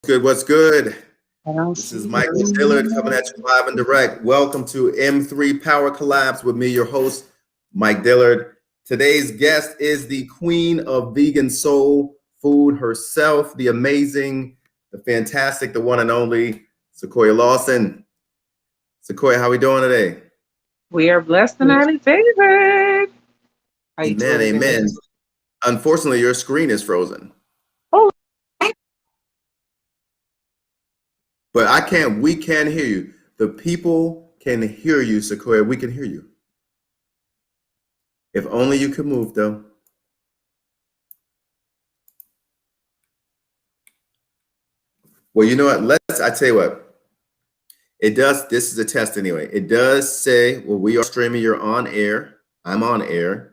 Good. What's good? I don't This is see Michael Dillard coming it. at you live and direct. Welcome to M3 Power Collabs with me, your host, Mike Dillard. Today's guest is the queen of vegan soul food herself, the amazing, the fantastic, the one and only Sequoia Lawson. Sequoia, how we doing today? We are blessed and highly favored. How you Amen, doing today? amen. Unfortunately, your screen is frozen, Oh, but we can hear you. The people can hear you, Sequoia. We can hear you. If only you could move, though. Well, you know what? I tell you what, it does. This is a test anyway. It does say, well, we are streaming, you're on air. I'm on air.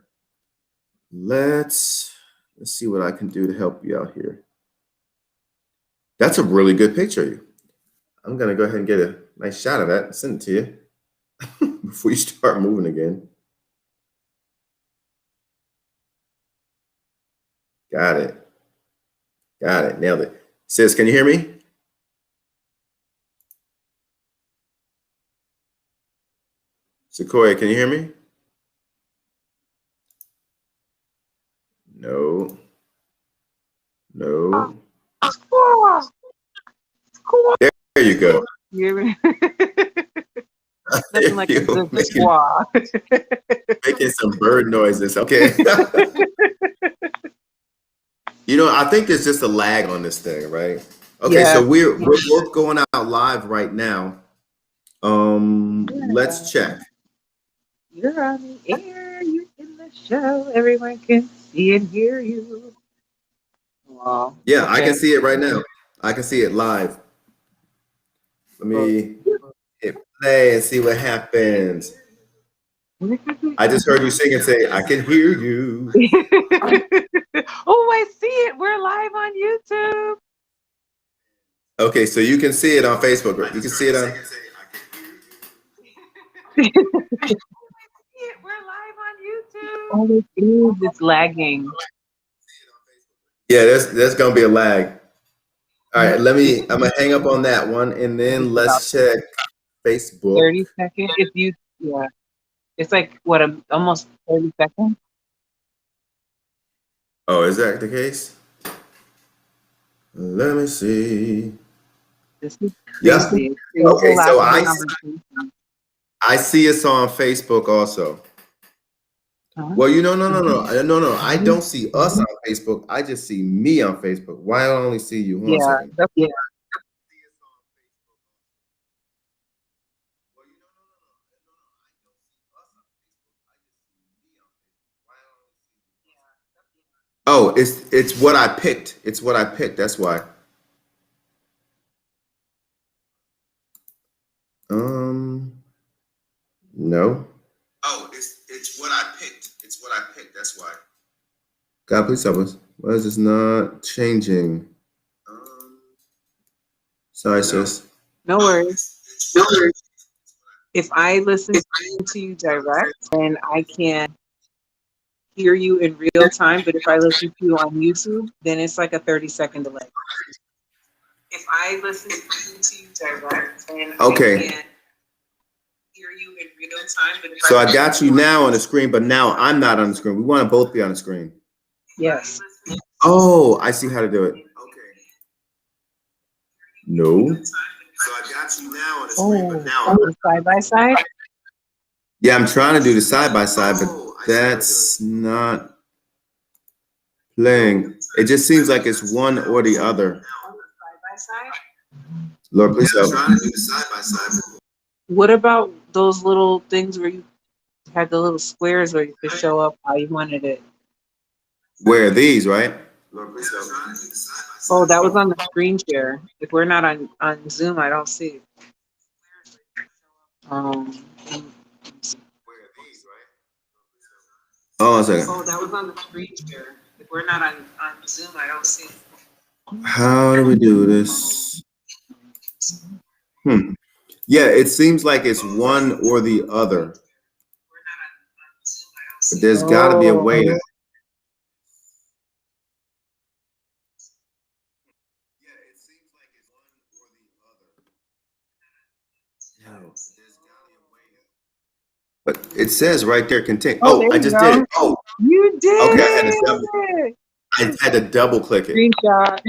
Let's see what I can do to help you out here. That's a really good picture of you. I'm going to go ahead and get a nice shot of that and send it to you before you start moving again. Got it. Got it. Nailed it. Sis, can you hear me? Sequoia, can you hear me? No. No. squaw. There you go. You hear me? There Nothing like a you go. good squaw. Making some bird noises. Okay. I think there's just a lag on this thing, right? Okay, Yeah. so we're both going out live right now. Let's check. You're on the air. You're in the show. Everyone can see and hear you. Wow. Yeah, I Okay. can see it right now. I can see it live. Let me hit play and see what happens. I just heard you sing and say, I can hear you. Oh, I see it. We're live on YouTube. Okay, so you can see it on Facebook. You can see it on. We're live on YouTube. Oh, it is. It's lagging. Yeah, there's gonna be a lag. All right, I'm gonna hang up on that one and then let's check Facebook. 30 seconds. If you, yeah, it's like what, almost 30 seconds. Oh, is that the case? Let me see. This is Yep. crazy. Okay, so Conversation. I see us on Facebook also. Huh? Well, no. I don't see us on Facebook. I just see me on Facebook. Why do I only see you? Hold on a Yeah, second. that's, yeah. Oh, it's what I picked. It's what I picked. That's why. No. Oh, it's what I picked. It's what I picked. That's why. God, please help us. Why is this not changing? Sorry, sis. No worries. No worries. If I listen to you direct, then I can hear you in real time. But if I listen to you on YouTube, then it's like a 30-second delay. If I listen to you direct, then I can hear you in real time. But So I got you now on the screen, but now I'm not on the screen. We want to both be on the screen. Yes. Oh, I see how to do it. Okay. No. So I got you now on the screen, but now side by side. Yeah, I'm trying to do the side by side, but that's not playing. It just seems like it's one or the other. Lord, please help. What about those little things where you had the little squares where you could show up how you wanted it? Where are these, right? Oh, that was on the screen share. If we're not on Zoom, I don't see it. Oh, a second. Oh, that was on the screen share. If we're not on Zoom, I don't see it. How do we do this? Yeah, it seems like it's one or the other. But there's got to be a way to. No. But it says right there, contain. Oh, Oh, there I you just did go. it. Oh, You did okay. it. I had to double click it. Screenshot.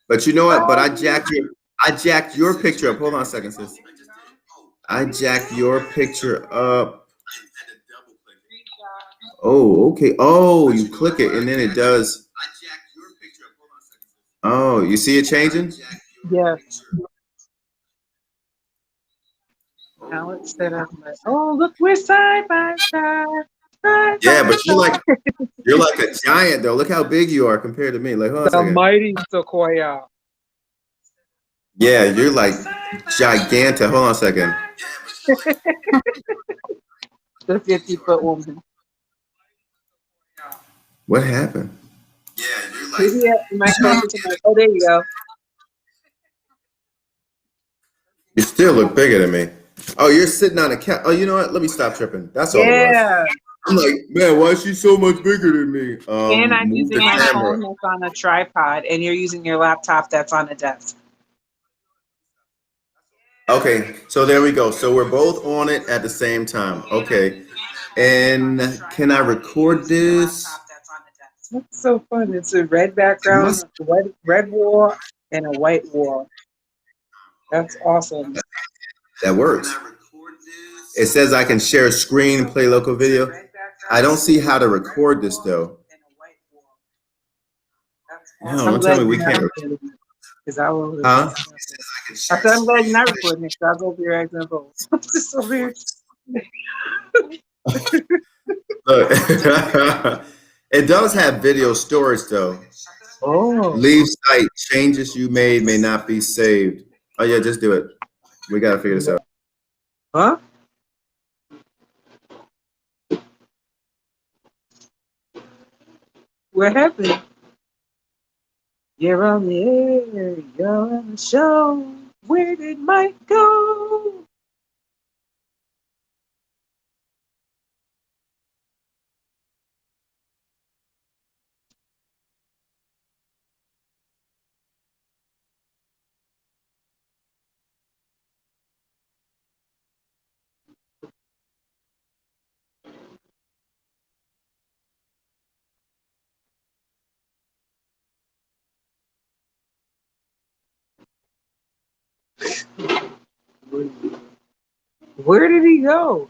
But you know what? But Oh, I jacked your picture up. Hold on a second, sis. I jacked your picture up. Oh, okay. Oh, you click it and then it does. Oh, you see it changing? yes. Now it's set up. Oh, look, we're side by side. Side Yeah, by but side. you're like a giant though. Look how big you are compared to me. Like, hold on a The second. mighty Sequoia. Yeah, you're like gigantic. Hold on a second. The 50-foot woman. What happened? Maybe you might closer to my. Oh, there you go. You still look bigger than me. Oh, you're sitting on a cat. Oh, you know what? Let me stop tripping. That's all it was. Yeah. I'm like, man, why is she so much bigger than me? And I'm Move the using my camera. phone that's on a tripod, and you're using your laptop that's on a desk. Okay, so there we go. So we're both on it at the same time. Okay. And can I record this? That's so fun. It's a red background, red wall, and a white wall. That's awesome. That works. It says I can share screen, play local video. I don't see how to record this though. No, don't tell me we can't. Because I will. Huh? I said, I'm glad you're not recording it, because I'll go over your example. I'm just so weird. Look, it does have video storage though. Oh. Leave site, changes you made may not be saved. Oh yeah, just do it. We gotta figure this out. Huh? What happened? You're on the air, you're on the show. Where did Mike go? Where did he go?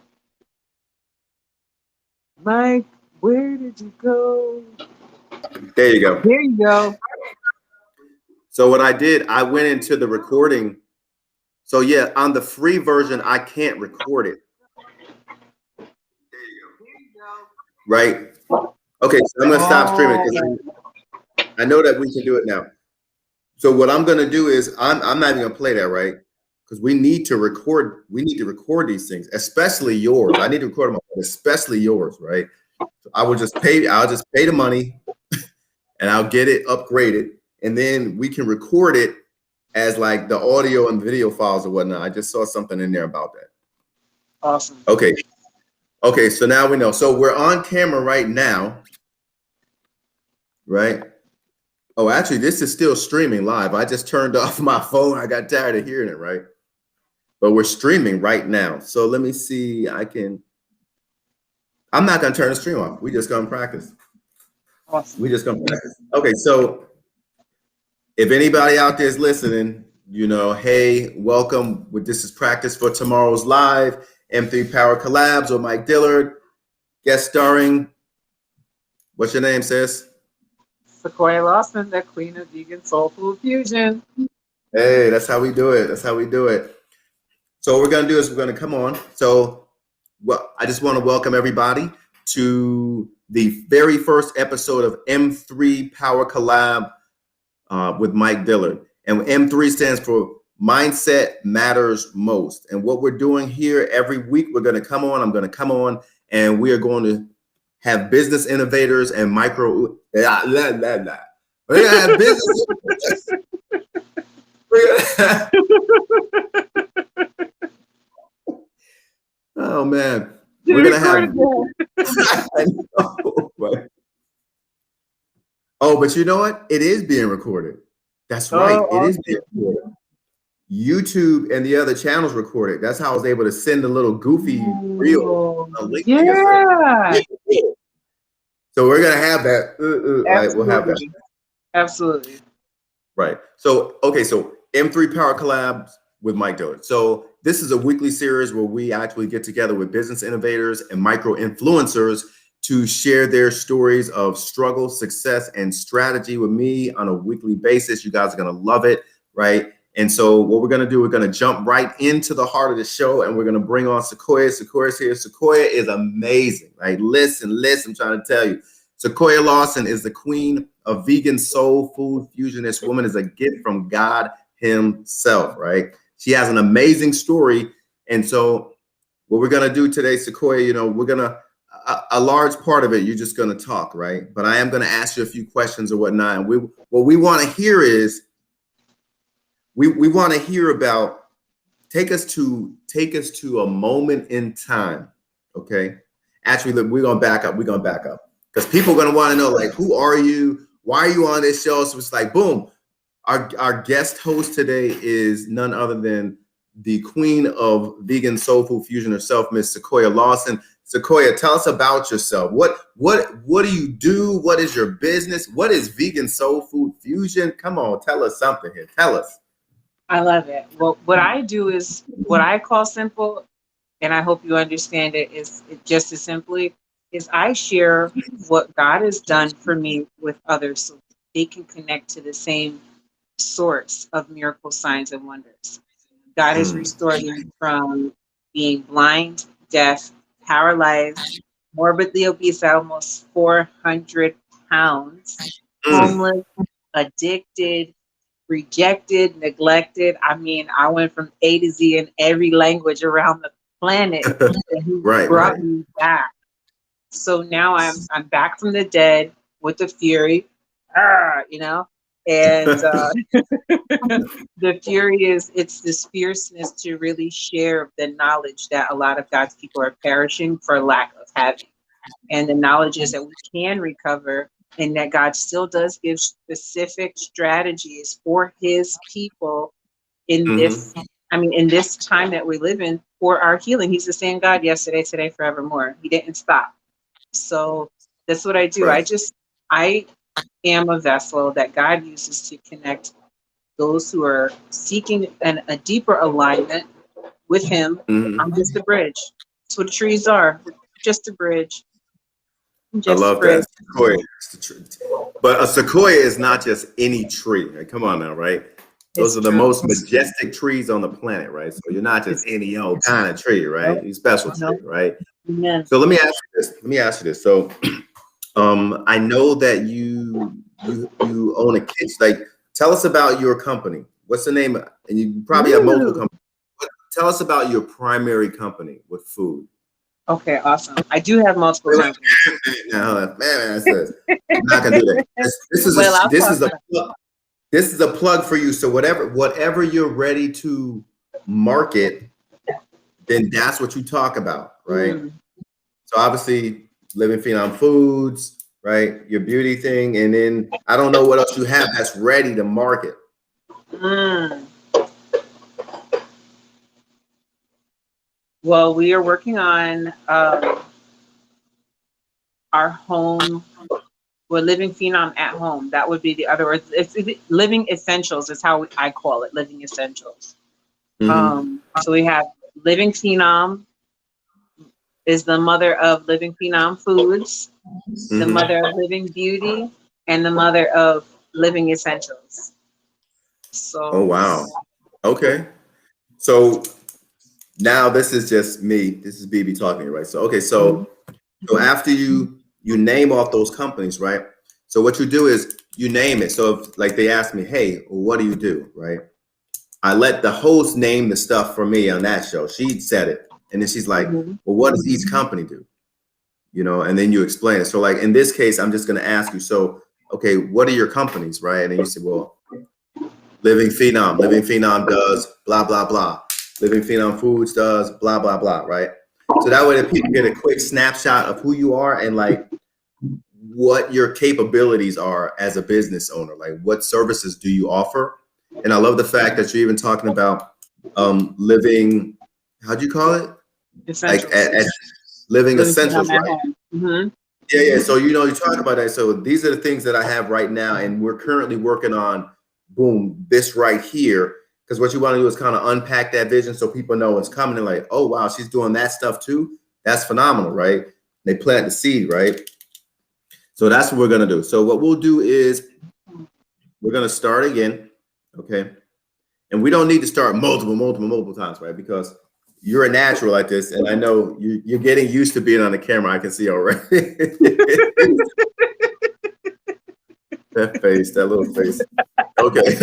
Mike, where did you go? There you go. There you go. So what I did, I went into the recording. So yeah, on the free version, I can't record it. There you go. Right? Okay, so I'm gonna stop streaming because I know that we can do it now. So what I'm gonna do is I'm not even gonna play that, right? Because we need to record these things, especially yours. I need to record them, especially yours, right? So I'll just pay the money and I'll get it upgraded, and then we can record it as like the audio and video files or whatnot. I just saw something in there about that. Awesome. Okay, so now we know. So we're on camera right now, right? Oh, actually, this is still streaming live. I just turned off my phone. I got tired of hearing it, right? But we're streaming right now. So let me see. I'm not going to turn the stream off. We just going to practice. Awesome. We just going to practice. Okay, so if anybody out there is listening, you know, hey, welcome. This is practice for tomorrow's live M3 Power Collabs with Mike Dillard. Guest starring, what's your name, sis? Sequoia Lawson, the queen of vegan soul food fusion. Hey, that's how we do it. That's how we do it. So what we're going to do is we're going to come on. So I just want to welcome everybody to the very first episode of M3 Power Collab with Mike Dillard. And M3 stands for Mindset Matters Most. And what we're doing here every week, I'm going to come on and we are going to have business innovators and micro. We're going to have business. Oh man, we're gonna have. I know, but... Oh, but you know what? It is being recorded. That's right. It is being recorded. YouTube and the other channels recorded. That's how I was able to send a little goofy reel, a link to Yeah. So we're gonna have that. Right, we'll have that. Absolutely. Right. So okay. So M3 Power Collabs with Mike Dillard. So this is a weekly series where we actually get together with business innovators and micro influencers to share their stories of struggle, success, and strategy with me on a weekly basis. You guys are gonna love it, right? And so what we're gonna do, we're gonna jump right into the heart of the show, and we're gonna bring on Sequoia. Sequoia's here. Sequoia is amazing, right? Listen, I'm trying to tell you. Sequoia Lawson is the queen of vegan soul food fusion. This woman is a gift from God himself, right? She has an amazing story. And so what we're gonna do today, Sequoia, you know, we're gonna, a large part of it, you're just gonna talk, right? But I am gonna ask you a few questions or whatnot. And what we wanna hear is, we wanna hear about, take us to a moment in time, okay? Actually, look, we're gonna back up, because people are going to want to know, like, who are you? Why are you on this show? So it's like, boom. Our guest host today is none other than the queen of vegan soul food fusion herself, Miss Sequoia Lawson. Sequoia, tell us about yourself. What do you do? What is your business? What is vegan soul food fusion? Come on, tell us something here. Tell us. I love it. Well, what I do is what I call simple, and I hope you understand it, is just as simply is I share what God has done for me with others so they can connect to the same source of miracle signs and wonders. God has restored me from being blind, deaf, paralyzed, morbidly obese at almost 400 pounds, homeless, addicted, rejected, neglected. I mean, I went from A to Z in every language around the planet, and he brought me back. So now I'm back from the dead with the fury, you know, and the fury is, it's this fierceness to really share the knowledge that a lot of God's people are perishing for lack of having, and the knowledge is that we can recover, and that God still does give specific strategies for his people in this, in this time that we live in, for our healing. He's the same God yesterday, today, forevermore. He didn't stop. So that's what I do. Right. I am a vessel that God uses to connect those who are seeking a deeper alignment with him. I'm just a bridge. That's what trees are. Just a bridge. I love that. Sequoia. But a sequoia is not just any tree. Right? Come on now, right? Those are the most majestic trees on the planet, right? So you're not just any old kind of tree, right? You're special tree, right? So let me ask you this. So I know that you own a kitchen. Like, tell us about your company. What's the name? And you probably have multiple companies. But tell us about your primary company with food. Okay, awesome. I do have multiple companies. No, man, I'm not gonna do that. This is a plug for you. So whatever you're ready to market, then that's what you talk about, right? So obviously, Living Phenom Foods, right? Your beauty thing, and then I don't know what else you have that's ready to market. Well, we are working on our home. We're Living Phenom at home. That would be the other word. It's Living Essentials is how I call it. Living Essentials. So we have Living Phenom is the mother of Living Phenom Foods, the mother of Living Beauty, and the mother of Living Essentials. So. Oh wow. Okay. So now this is just me. This is BB talking, right? So okay. So after you name off those companies, right? So what you do is you name it. So if like they ask me, hey, what do you do, right? I let the host name the stuff for me on that show. She said it. And then she's like, well, what does each company do? You know, and then you explain it. So like in this case, I'm just going to ask you, so, okay, what are your companies, right? And then you say, well, Living Phenom does blah, blah, blah. Living Phenom Foods does blah, blah, blah, right? So that way the people get a quick snapshot of who you are and like what your capabilities are as a business owner. Like what services do you offer? And I love the fact that you're even talking about living, how'd you call it? Essentials. Like living essentials, right? Mm-hmm. Yeah. So, you talk about that. So these are the things that I have right now, and we're currently working on, boom, this right here. Because what you want to do is kind of unpack that vision so people know it's coming and like, oh, wow, she's doing that stuff too. That's phenomenal, right? They plant the seed, right? So that's what we're going to do. So what we'll do is we're going to start again, okay? And we don't need to start multiple times, right? Because you're a natural like this, and I know you're getting used to being on the camera. I can see already. That face, that little face. Okay.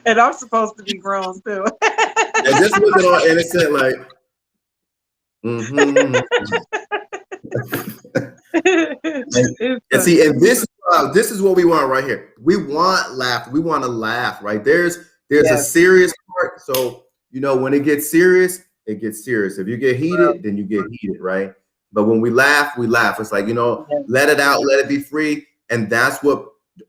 And I'm supposed to be grown too. And this wasn't all innocent, like. Mm-hmm. and see, and this is what we want right here. We want laughter. We want to laugh, right? There's a serious part. So when it gets serious, it gets serious. If you get heated, then you get heated, right? But when we laugh. It's like let it out, let it be free, and that's what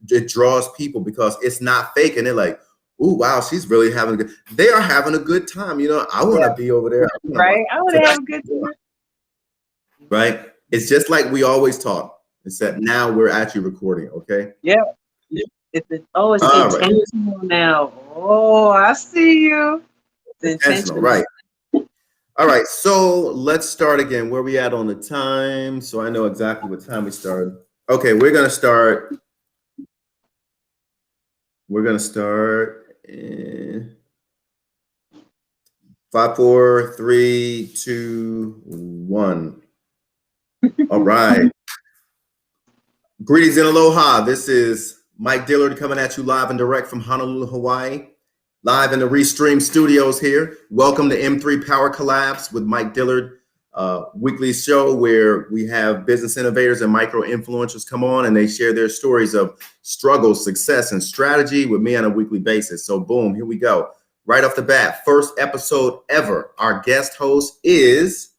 it draws people because it's not fake, and they're like, "Ooh, wow, she's really having a good." They are having a good time. I want to be over there, right? I want to have a good time, right? It's just like we always talk, except now we're actually recording. Okay. Yeah. It's intentional now. Oh, I see you. It's intentional, right? All right, so let's start again. Where we at on the time? So I know exactly what time we started. Okay, we're gonna start. We're gonna start in 5, 4, 3, 2, 1. All right. Greetings and aloha. This is Mike Dillard coming at you live and direct from Honolulu, Hawaii. Live in the Restream studios here. Welcome to M3 Power Collabs with Mike Dillard, weekly show where we have business innovators and micro influencers come on and they share their stories of struggle, success, and strategy with me on a weekly basis. So boom, here we go. Right off the bat, first episode ever. Our guest host is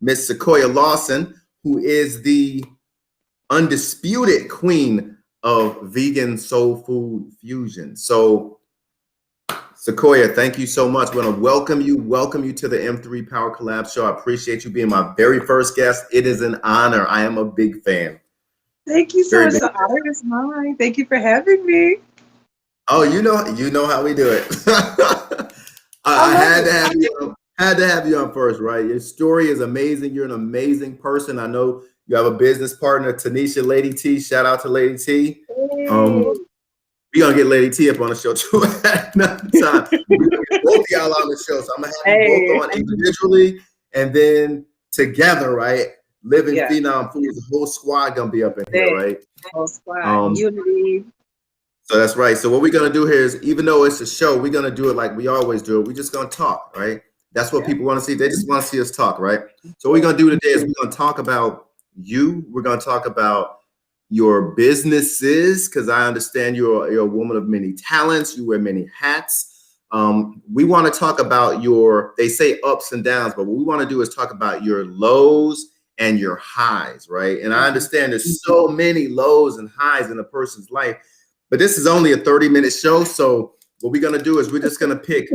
Miss Sequoia Lawson, who is the undisputed queen of vegan soul food fusion. So Sequoia, thank you so much. We're going to welcome you to the M3 Power Collab show. I appreciate you being my very first guest. It is an honor. I am a big fan. Thank you so much. The honor is mine. Thank you for having me. Oh, you know how we do it. I had to have you on first, right? Your story is amazing. You're an amazing person. I know you have a business partner, Tanisha, Lady T. Shout out to Lady T. We're going to get Lady T up on the show too at another time. We're going to get both of y'all on the show. So I'm going to have you both on individually and then together, right? Living Phenom Foods, the whole squad going to be up in here, right? Whole squad, unity. So that's right. So what we're going to do here is, even though it's a show, we're going to do it like we always do it. We're just going to talk, right? That's what people want to see. They just want to see us talk, right? So what we're going to do today is we're going to talk about you. We're going to talk about your businesses, because I understand you're a woman of many talents. You wear many hats. We want to talk about they say ups and downs, but what we want to do is talk about your lows and your highs, right? And I understand there's so many lows and highs in a person's life, but this is only a 30-minute show. So what we're going to do is we're just going to pick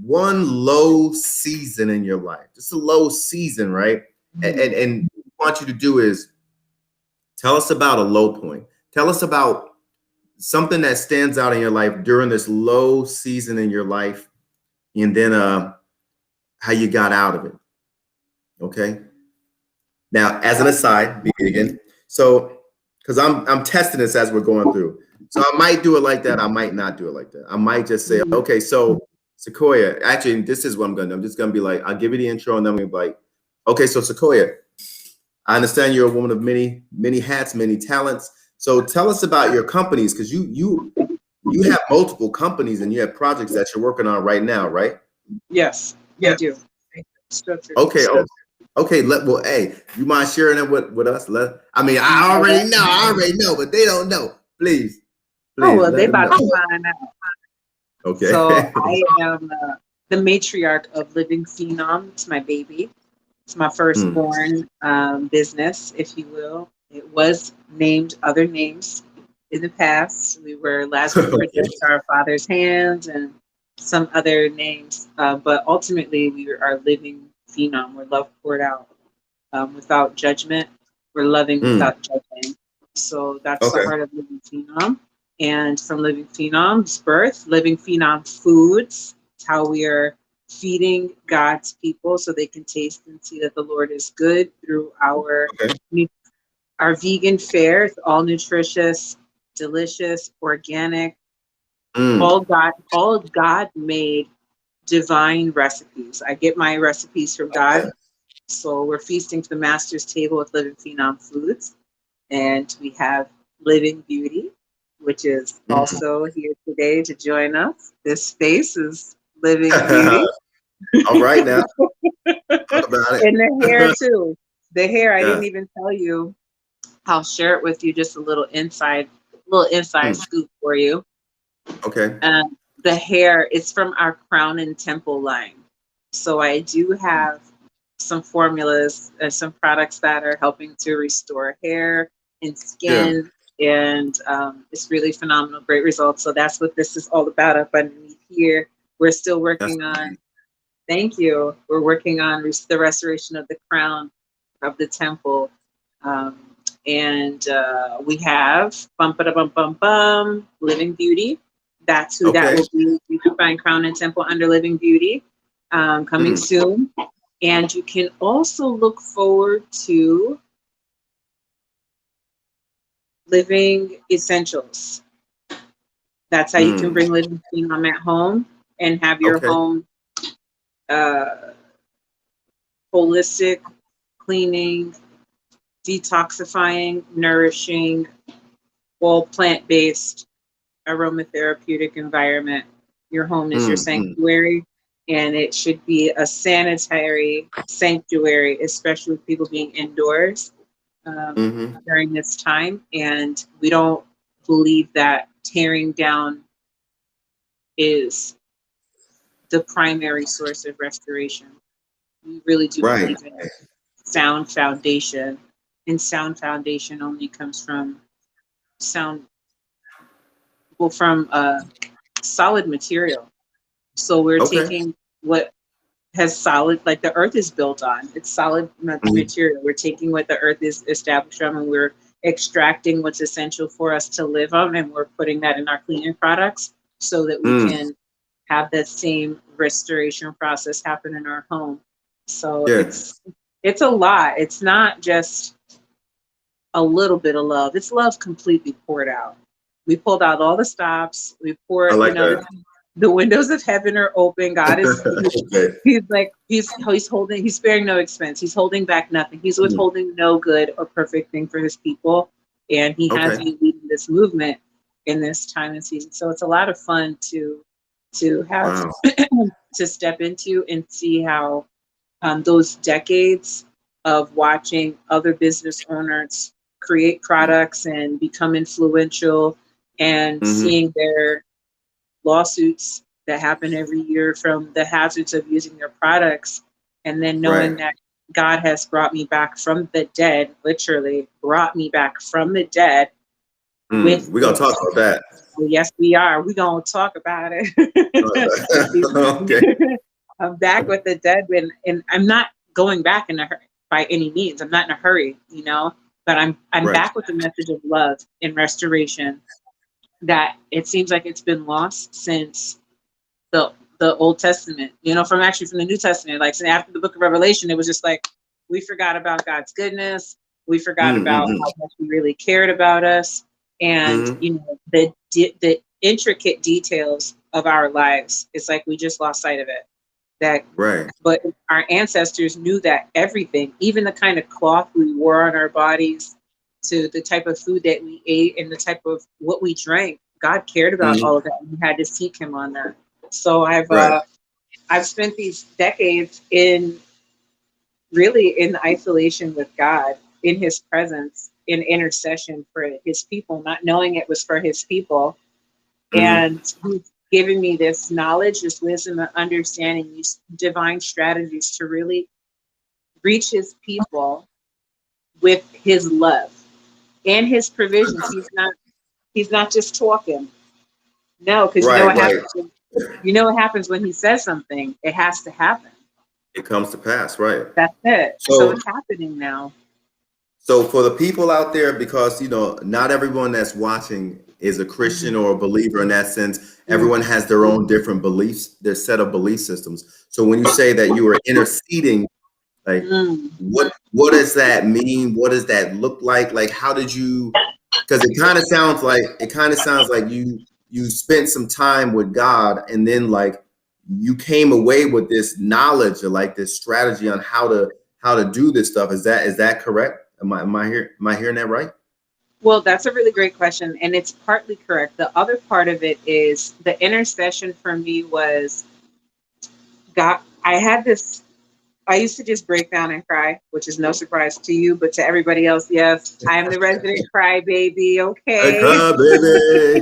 one low season in your life, just a low season, right? And what we want you to do is tell us about a low point. Tell us about something that stands out in your life during this low season in your life, and then how you got out of it. Okay. Now, as an aside, so because I'm testing this as we're going through, so I might do it like that. I might not do it like that. I might just say, okay, so Sequoia, actually, this is what I'm gonna do. I'm just gonna be like, I'll give you the intro, and then we'll be like, okay, so Sequoia, I understand you're a woman of many hats, many talents. So tell us about your companies, because you have multiple companies and you have projects that you're working on right now, right? Yes, I do. Okay. Okay. Hey, you mind sharing it with us? I already know, but they don't know. Please. Oh, well, they about to find out. Okay. So I am the matriarch of Living Phenom. It's my baby. It's my firstborn business, if you will. It was named other names in the past. Last week we were just Our Father's Hands and some other names. But ultimately we are living phenom. We're love poured out without judgment. We're loving without judging. So that's the heart of Living Phenom. And from Living Phenom's birth, Living Phenom Foods, it's how we are feeding God's people so they can taste and see that the Lord is good through our vegan fare. It's all nutritious, delicious, organic, all God made divine recipes. I get my recipes from God. So we're feasting to the master's table with Living Phenom Foods. And we have Living Beauty, which is also here today to join us. This space is Living Beauty. All right, now. Talk about it. And the hair too. The hair, I didn't even tell you. I'll share it with you, just a little inside scoop for you. Okay. The hair is from our Crown and Temple line. So I do have some formulas and some products that are helping to restore hair and skin. And it's really phenomenal, great results. So that's what this is all about up underneath here. We're still working on, thank you. We're working on the restoration of the crown of the temple. And we have Living Beauty. That's who that will be. You can find Crown and Temple under Living Beauty coming soon. And you can also look forward to Living Essentials. That's how you can bring Living Phenom at home and have your home holistic, cleaning, detoxifying, nourishing, all plant-based aromatherapeutic environment. Your home is your sanctuary, and it should be a sanitary sanctuary, especially with people being indoors during this time. And we don't believe that tearing down is the primary source of restoration. We really do believe in sound foundation, and sound foundation only comes from solid material. So we're taking what has solid, like the earth is built on, it's solid material. We're taking what the earth is established from, and we're extracting what's essential for us to live on, and we're putting that in our cleaning products so that we can have that same restoration process happen in our home. So it's a lot. It's not just a little bit of love. It's love completely poured out. We pulled out all the stops. We poured, the windows of heaven are open. God is, he's sparing no expense. He's holding back nothing. He's withholding no good or perfect thing for his people. And he has me leading this movement in this time and season. So it's a lot of fun to have, to step into and see how those decades of watching other business owners create products and become influential, and seeing their lawsuits that happen every year from the hazards of using their products, and then knowing that God has brought me back from the dead, literally brought me back from the dead. We're going to talk about that. Well, yes, we are. We're going to talk about it. I'm back with the dead, and I'm not going back in a hurry by any means. I'm not in a hurry, but I'm back with the message of love and restoration that it seems like it's been lost since the Old Testament, from the New Testament. Like, so after the book of Revelation, it was just like, we forgot about God's goodness. We forgot about how much He really cared about us. And, the intricate details of our lives, it's like we just lost sight of it. But our ancestors knew that everything, even the kind of cloth we wore on our bodies, to the type of food that we ate and the type of what we drank, God cared about all of that. And we had to seek Him on that. So I've spent these decades in isolation with God, in His presence, in intercession for His people, not knowing it was for His people. And He's given me this knowledge, this wisdom, and understanding, these divine strategies to really reach His people with His love and His provisions. He's not just talking. No, because you know Right, what right. happens. You know what happens when he says something. It has to happen. It comes to pass, right? That's it. So So, it's happening now. so for the people out there, because not everyone that's watching is a Christian or a believer in that sense. Everyone has their own different beliefs, their set of belief systems. So when you say that you are interceding, like Mm. what does that mean? What does that look like? Like how did you? Because it kind of sounds like you spent some time with God, and then like you came away with this knowledge or like this strategy on how to do this stuff. Is that correct? Am I hearing that right? Well, that's a really great question, and it's partly correct. The other part of it is the intercession for me was God. I had this. I used to just break down and cry, which is no surprise to you, but to everybody else, yes, I am the resident crybaby. Hey, Okay, cry, baby.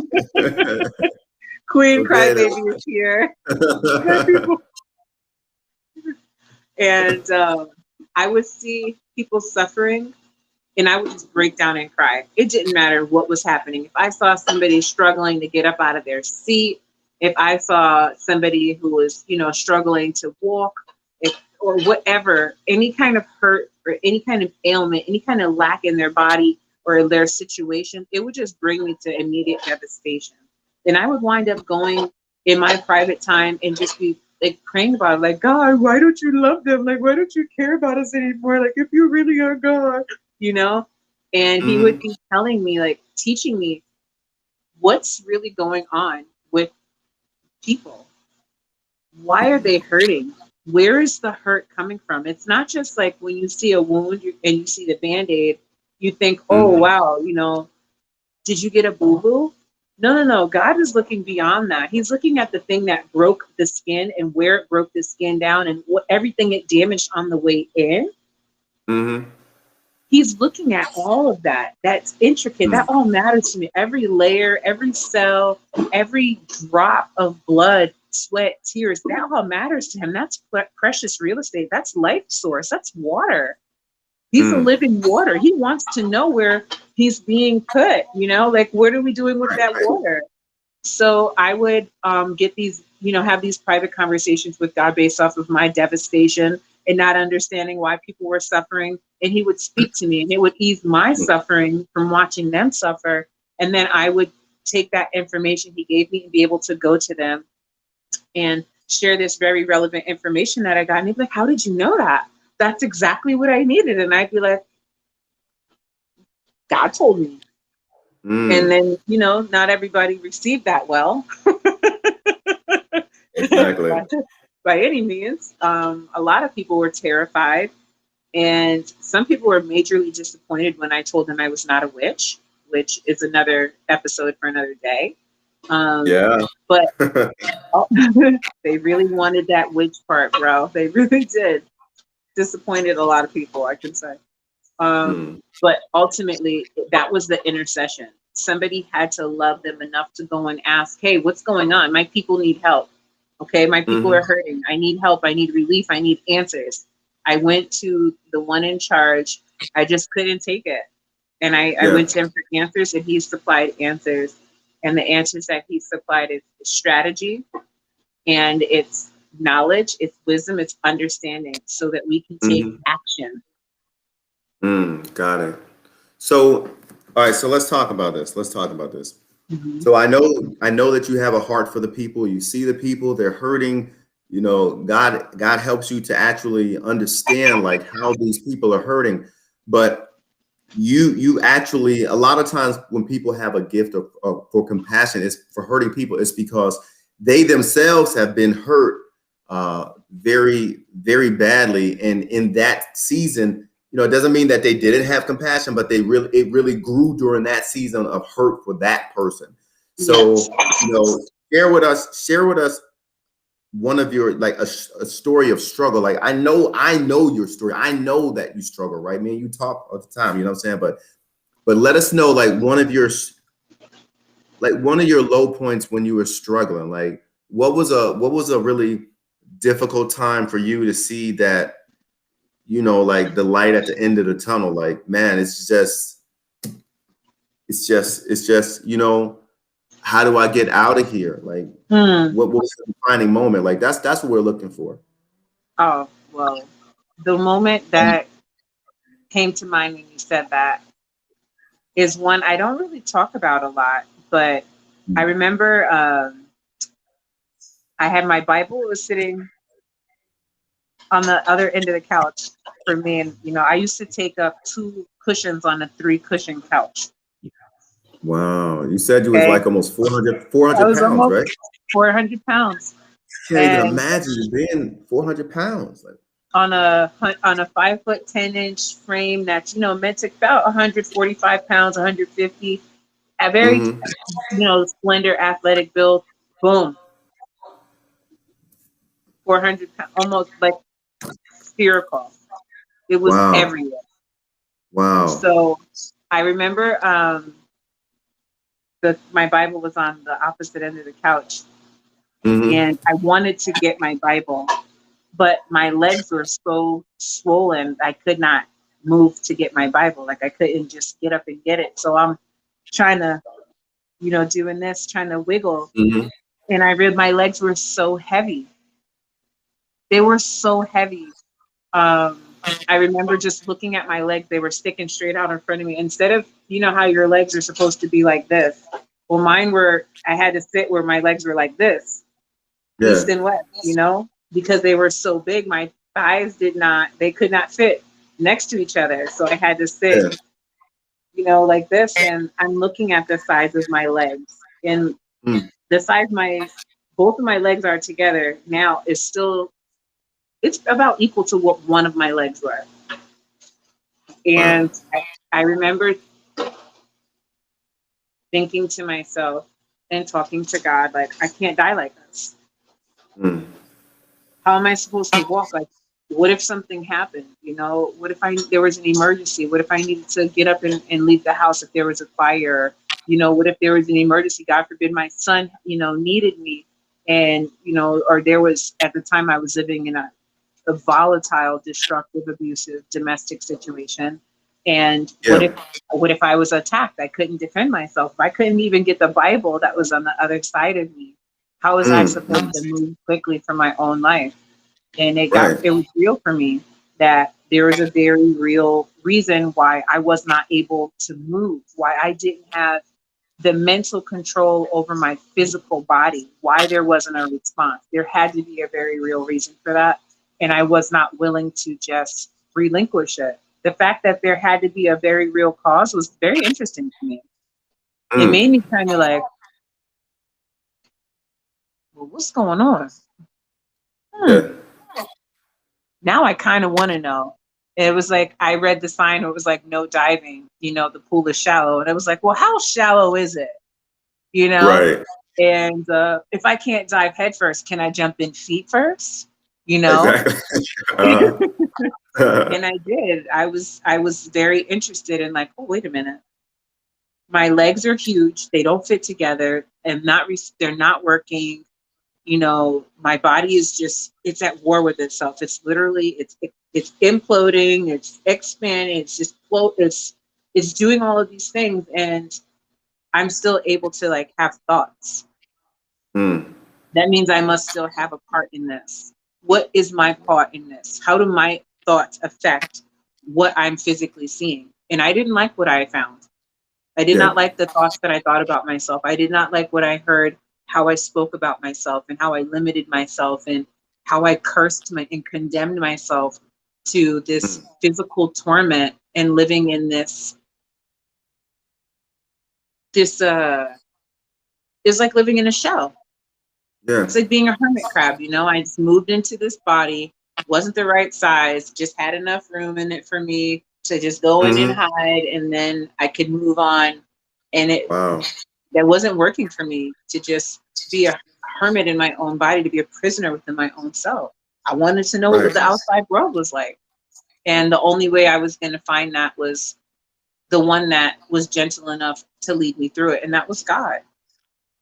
Queen Okay. Crybaby is here. Okay, people. And I would see people suffering, and I would just break down and cry. It didn't matter what was happening. If I saw somebody struggling to get up out of their seat, if I saw somebody who was, struggling to walk, or whatever, any kind of hurt or any kind of ailment, any kind of lack in their body or their situation, it would just bring me to immediate devastation. And I would wind up going in my private time and just be like praying about it, like, God, why don't you love them? Like, why don't you care about us anymore? Like, if you really are God, you know? And he would Mhm. be telling me, like, teaching me what's really going on with people. Why are they hurting? Where is the hurt coming from? It's not just like when you see a wound and you see the Band-Aid, you think, oh, Mhm. wow, did you get a boo-boo? No, no, no. God is looking beyond that. He's looking at the thing that broke the skin and where it broke the skin down and everything it damaged on the way in. Mhm. He's looking at all of that. That's intricate. That Mhm. all matters to me. Every layer, every cell, every drop of blood, sweat, tears, that all matters to him. That's precious real estate. That's life source. That's water. He's a Mhm. living water. He wants to know where he's being put, like what are we doing with Right, that right. water? So I would get these, have these private conversations with God based off of my devastation and not understanding why people were suffering. And he would speak to me and it would ease my suffering from watching them suffer. And then I would take that information he gave me and be able to go to them and share this very relevant information that I got. And he'd be like, how did you know that? That's exactly what I needed. And I'd be like, God told me. And Mm. then, not everybody received that well. Exactly. By any means. A lot of people were terrified, and some people were majorly disappointed when I told them I was not a witch, which is another episode for another day. Yeah. But they really wanted that witch part, bro. They really did. Disappointed a lot of people, I can say. Mm. But ultimately, that was the intercession. Somebody had to love them enough to go and ask, hey, what's going on? My people need help. Okay, my people Mhm. are hurting. I need help. I need relief. I need answers. I went to the one in charge. I just couldn't take it. And I Yeah. went to him for answers, and he supplied answers. And the answers that he supplied is strategy, and it's knowledge, it's wisdom, it's understanding so that we can take Mhm. action. Got it. So, all right. So let's talk about this. Mhm. So I know that you have a heart for the people. You see the people, they're hurting. God helps you to actually understand like how these people are hurting. But you actually a lot of times when people have a gift for compassion, it's for hurting people. It's because they themselves have been hurt very, very badly, and in that season, it doesn't mean that they didn't have compassion, but it really grew during that season of hurt for that person. Yes. So, share with us one of your like a story of struggle. Like I know your story. I know that you struggle, right? Me and you talk all the time, you know what I'm saying? But let us know like one of your low points when you were struggling. Like what was a really difficult time for you to see that, like the light at the end of the tunnel? Like, man, it's just it's just, you know, how do I get out of here? Like, what was the defining moment? Like, that's what we're looking for. Oh, well, the moment that came to mind when you said that is one I don't really talk about a lot, but I remember I had my Bible was sitting on the other end of the couch for me. And, you know, I used to take up 2 cushions on a 3 cushion couch. Wow. You said you was Okay. like almost 400 I was pounds, almost right? 400 pounds. Can't even And imagine you being 400 pounds. Like, on a 5'10" frame that's, you know, meant to about 145 pounds, 150, a very, mhm. you know, slender athletic build. Boom. 400 pounds, almost like spherical. It was Wow. everywhere. Wow. So I remember my Bible was on the opposite end of the couch, Mhm. and I wanted to get my Bible, but my legs were so swollen I could not move to get my Bible. Like I couldn't just get up and get it. So I'm trying to, you know, doing this, trying to wiggle, Mhm. and I realized my legs were so heavy. They were so heavy. Um, I remember just looking at my legs; they were sticking straight out in front of me. Instead of, you know, how your legs are supposed to be like this. Well, mine were. I had to sit where my legs were like this, Yeah. east and west, you know, because they were so big. My thighs they could not fit next to each other. So I had to sit, Yeah. you know, like this. And I'm looking at the size of my legs, and Mm. the size both of my legs are together now is still, it's about equal to what one of my legs were. Wow. And I remember thinking to myself and talking to God, like, I can't die like this. Mm. How am I supposed to walk? Like, what if something happened? You know, what if there was an emergency? What if I needed to get up and leave the house if there was a fire? You know, what if there was an emergency? God forbid my son, you know, needed me. And, you know, or there was, at the time I was living in a volatile, destructive, abusive domestic situation. And Yeah. what if I was attacked? I couldn't defend myself. I couldn't even get the Bible that was on the other side of me. How was I Mm. supposed to move quickly for my own life? And Right. it was real for me that there was a very real reason why I was not able to move, why I didn't have the mental control over my physical body, why there wasn't a response. There had to be a very real reason for that. And I was not willing to just relinquish it. The fact that there had to be a very real cause was very interesting to me. It Mm. made me kind of like, well, what's going on? Hmm. Yeah. Now I kind of want to know. It was like I read the sign, it was like no diving, you know, the pool is shallow. And it was like, well, how shallow is it? You know? Right. And if I can't dive head first, can I jump in feet first? You know? Exactly. And I did. I was very interested in, like, oh, wait a minute. My legs are huge. They don't fit together. And they're not working. You know, my body is just, it's at war with itself. It's literally, it's imploding, it's expanding, it's just it's doing all of these things, and I'm still able to, like, have thoughts. Mm. That means I must still have a part in this. What is my part in this? How do my thoughts affect what I'm physically seeing? And I didn't like what I found. I did Yeah. not like the thoughts that I thought about myself. I did not like what I heard, how I spoke about myself, and how I limited myself, and how I cursed and condemned myself to this Mm. physical torment and living in this is like living in a shell. Yeah. It's like being a hermit crab, you know. I just moved into this body, wasn't the right size, just had enough room in it for me to just go in and Mhm. hide, and then I could move on. And Wow. that wasn't working for me, to just be a hermit in my own body, to be a prisoner within my own self. I wanted to know what Right. the outside world was like. And the only way I was going to find that was the one that was gentle enough to lead me through it. And that was God.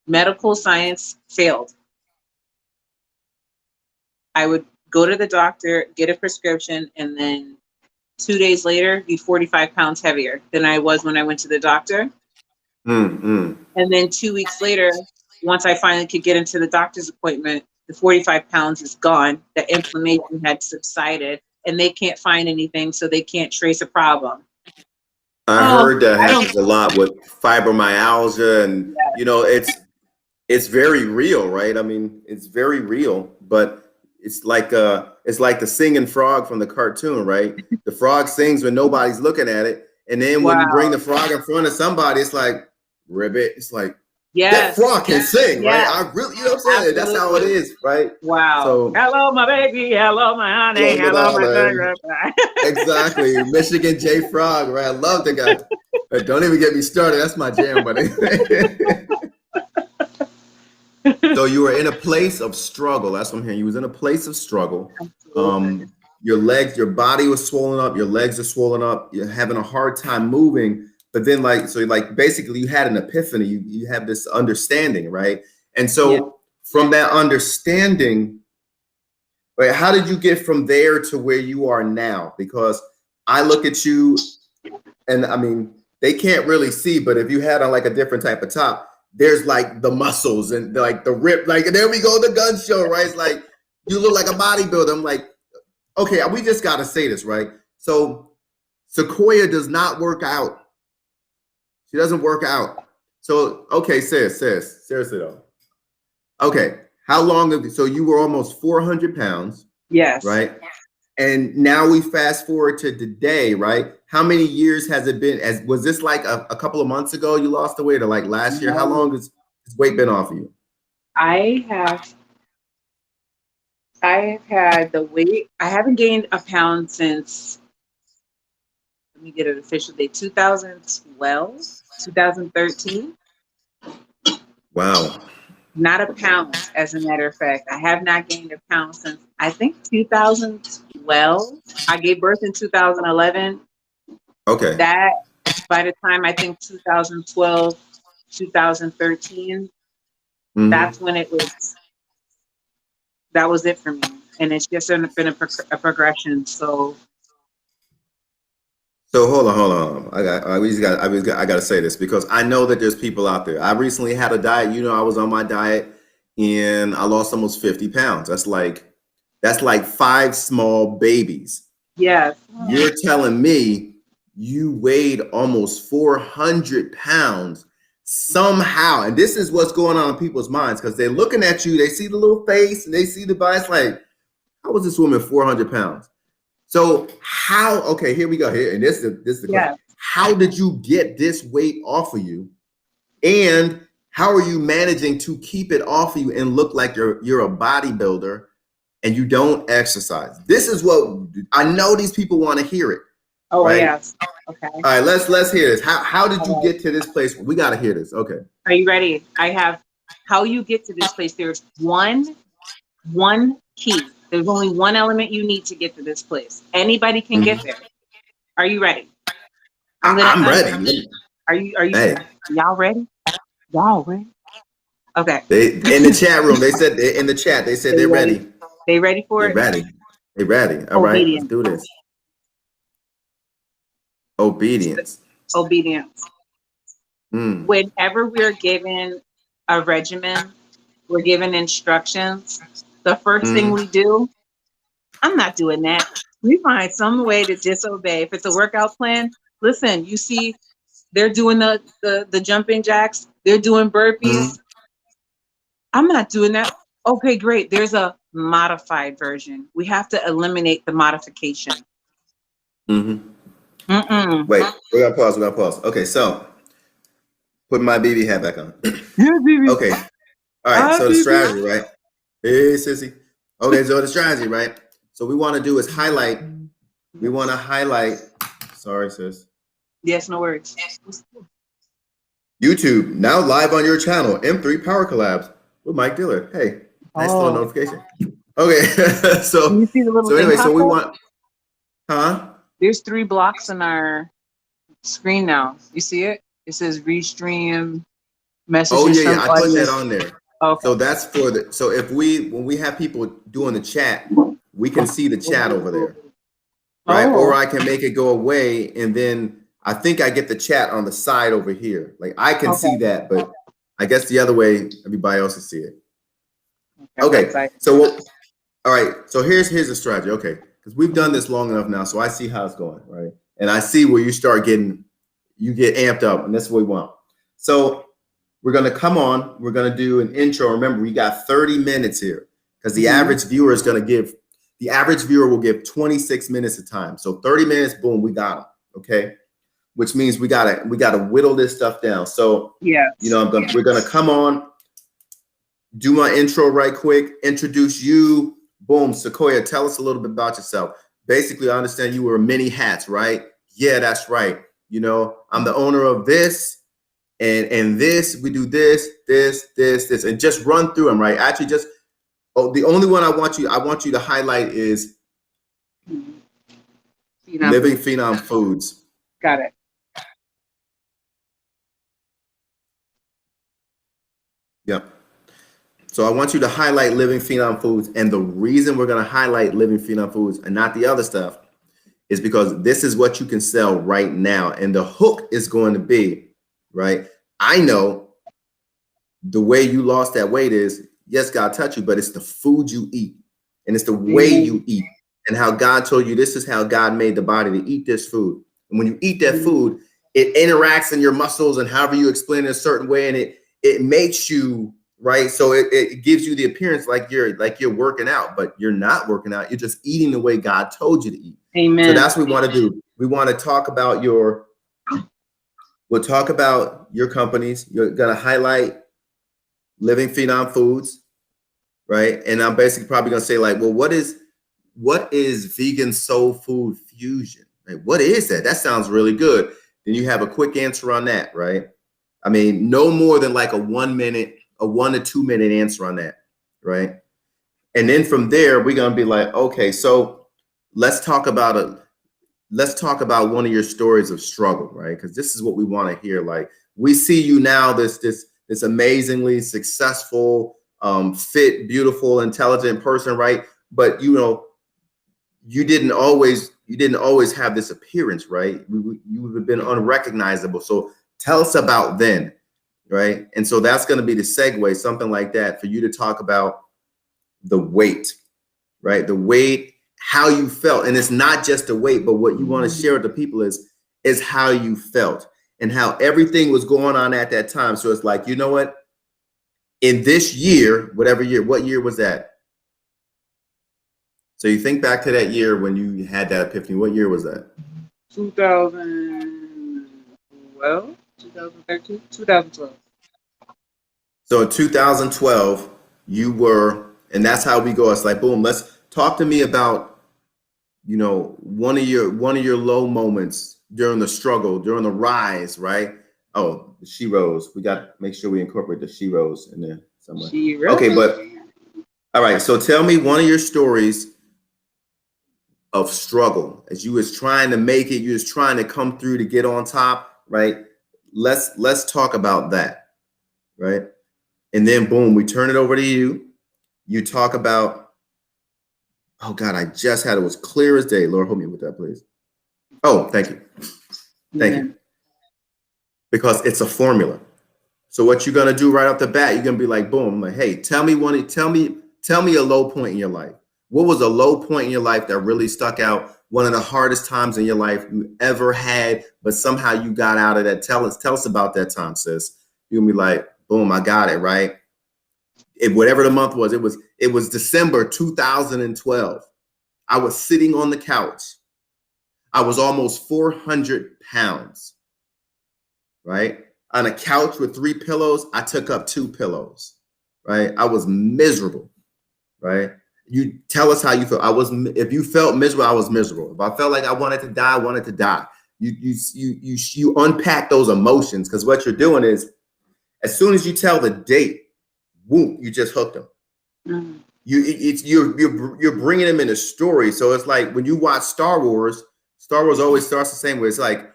Medical science failed. I would go to the doctor, get a prescription, and then 2 days later, be 45 pounds heavier than I was when I went to the doctor. Mm-hmm. And then 2 weeks later, once I finally could get into the doctor's appointment, the 45 pounds is gone. The inflammation had subsided, and they can't find anything, so they can't trace a problem. I heard that happens a lot with fibromyalgia, and it's very real, right? I mean, it's very real, but it's like the singing frog from the cartoon, right? The frog sings when nobody's looking at it, and then when you bring the frog in front of somebody, it's like ribbit. It's like that frog can sing, right? I really, you know what I'm saying? Absolutely. That's how it is, right? Wow. So, hello, my baby. Hello, my honey. Hello, my sugar. Exactly. Michigan J Frog, right? I love the guy. But don't even get me started. That's my jam, buddy. So you were in a place of struggle. That's what I'm hearing. You was in a place of struggle. Your body was swollen up. Your legs are swollen up. You're having a hard time moving. But then basically you had an epiphany. You have this understanding, right? And so from that understanding, right, how did you get from there to where you are now? Because I look at you and I mean, they can't really see, but if you had on like a different type of top, there's like the muscles and like the rip, like, and there we go, the gun show, right? It's like, you look like a bodybuilder. I'm like, okay, we just got to say this, right? So Sequoia does not work out. She doesn't work out. So, okay, sis, seriously though. Okay, how long so you were almost 400 pounds. Yes. Right? And now we fast forward to today, right? How many years has it been? Was this like a couple of months ago you lost the weight, or like last year? How long has this weight been off of you? I have had the weight. I haven't gained a pound since, let me get an official date, 2012, 2013. Wow. Not a pound, as a matter of fact. I have not gained a pound since, I think, 2012. I gave birth in 2011. Okay. That, by the time I think 2012, 2013, that's when that was it for me. And it's just been a progression. So hold on. I got to say this because I know that there's people out there. I recently had a diet. I was on my diet and I lost almost 50 pounds. That's like 5 small babies. Yes. You're telling me you weighed almost 400 pounds somehow. And this is what's going on in people's minds because they're looking at you. They see the little face and they see the body. It's like, how was this woman 400 pounds? So how, okay, here we go. Here, and this is the question. How did you get this weight off of you? And how are you managing to keep it off of you and look like you're a bodybuilder and you don't exercise? This is what I know these people want to hear it. Oh, right? Yes. Okay. All right, let's hear this. How did you get to this place? We got to hear this. Okay. Are you ready? I have how you get to this place. There's one key. There's only one element you need to get to this place. Anybody can get there. Are you ready? I'm ready. Are you y'all ready? Y'all ready? Okay. In the chat room, they said in the chat, they said they're ready. They ready for it? They're ready. All right, let's do this. Obedience. Whenever we're given a regimen, we're given instructions, the first thing we do, I'm not doing that. We find some way to disobey. If it's a workout plan, listen, you see they're doing the jumping jacks, they're doing burpees. I'm not doing that. Okay, great. There's a modified version. We have to eliminate the modification. Wait, we're gonna pause. Okay, so put my BB hat back on. Okay. All right, so the strategy, right? Hey, sissy. Okay, so the strategy, right? So we want to do is highlight. We want to highlight. Sorry, sis. Yes, no worries. YouTube now live on your channel. M3 Power Collabs with Mike Dillard. Hey, nice little notification. Okay, so you see the little so anyway, so we want, There's 3 blocks on our screen now. You see it? It says restream messages. Oh yeah, I put that on there. Okay. So that's for the. So when we have people doing the chat, we can see the chat over there, right? Or I can make it go away, and then I think I get the chat on the side over here. Like I can Okay. see that, but I guess the other way, everybody else can see it. Okay. Okay. So, all right. So here's the strategy. Okay. Because we've done this long enough now. So I see how it's going. Right. And I see where you get amped up, and that's what we want. So we're going to come on. We're going to do an intro. Remember, we got 30 minutes here because the average viewer is going to the average viewer will give 26 minutes of time. So 30 minutes, boom, we got them. Okay. Which means we gotta whittle this stuff down. So yeah, we're gonna come on, do my intro right quick, introduce you. Boom, Sequoia, tell us a little bit about yourself. Basically, I understand you wear many hats, right? Yeah, that's right. I'm the owner of this and this. We do this, and just run through them, right? Actually, the only one I want you to highlight is Living Phenom Foods. Got it. Yep. So I want you to highlight Living Phenom Foods. And the reason we're going to highlight Living Phenom Foods and not the other stuff is because this is what you can sell right now. And the hook is going to be, right? I know the way you lost that weight is, yes, God touched you, but it's the food you eat. And it's the way you eat and how God told you this is how God made the body to eat this food. And when you eat that food, it interacts in your muscles and however you explain it a certain way. And it makes you right. So it gives you the appearance like you're working out, but you're not working out. You're just eating the way God told you to eat. Amen. So that's what we want to do. We want to talk about we'll talk about your companies. You're going to highlight Living Phenom Foods, right? And I'm basically probably going to say like, well, what is vegan soul food fusion? Right? What is that? That sounds really good. Then you have a quick answer on that, right? I mean, no more than like a 1 to 2 minute answer on that, right? And then from there, we're gonna be like, okay, so let's talk about one of your stories of struggle, right? Because this is what we want to hear. Like, we see you now, this amazingly successful, fit, beautiful, intelligent person, right? But you didn't always have this appearance, right? You have been unrecognizable. So tell us about then, right? And so that's going to be the segue, something like that, for you to talk about the weight, right? The weight, how you felt. And it's not just the weight, but what you want to share with the people is how you felt and how everything was going on at that time. So it's like, you know what? In this year, what year was that? So you think back to that year when you had that epiphany. What year was that? 2012, 2013, 2012. So in 2012, you were, and that's how we go. It's like, boom, let's talk to me about, one of your low moments during the struggle, during the rise, right? Oh, the she rose. We got to make sure we incorporate the she rose in there somewhere. She rose. Okay, but all right. So tell me one of your stories of struggle as you was trying to make it, you was trying to come through to get on top, right? Let's talk about that, right? And then boom, we turn it over to you. You talk about, oh God, I just had it was clear as day. Lord, help me with that, please. Oh, thank you. Thank you. Because it's a formula. So what you're gonna do right off the bat, you're gonna be like, boom, like, hey, tell me a low point in your life. What was a low point in your life that really stuck out? One of the hardest times in your life you ever had, but somehow you got out of that. Tell us about that time, sis. You're gonna be like, boom, I got it, right? Whatever the month was, it was December 2012. I was sitting on the couch. I was almost 400 pounds, right? On a couch with 3 pillows, I took up 2 pillows, right? I was miserable, right? You tell us how you feel. If you felt miserable, I was miserable. If I felt like I wanted to die, I wanted to die. You unpack those emotions, because what you're doing is, as soon as you tell the date, whoop, you just hooked them. Mm-hmm. You're bringing them in a story. So it's like when you watch Star Wars always starts the same way. It's like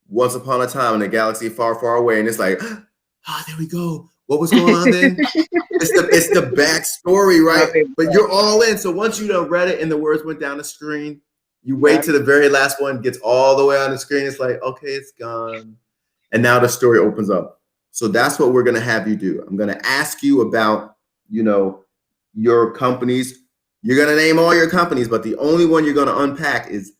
once upon a time in a galaxy far, far away, and it's like, there we go. What was going on then? It's the backstory, right? But you're all in. So once you done read it and the words went down the screen, You wait to the very last one, gets all the way on the screen. It's like, okay, it's gone. And now the story opens up. So that's what we're going to have you do. I'm going to ask you about, your companies. You're going to name all your companies, but the only one you're going to unpack is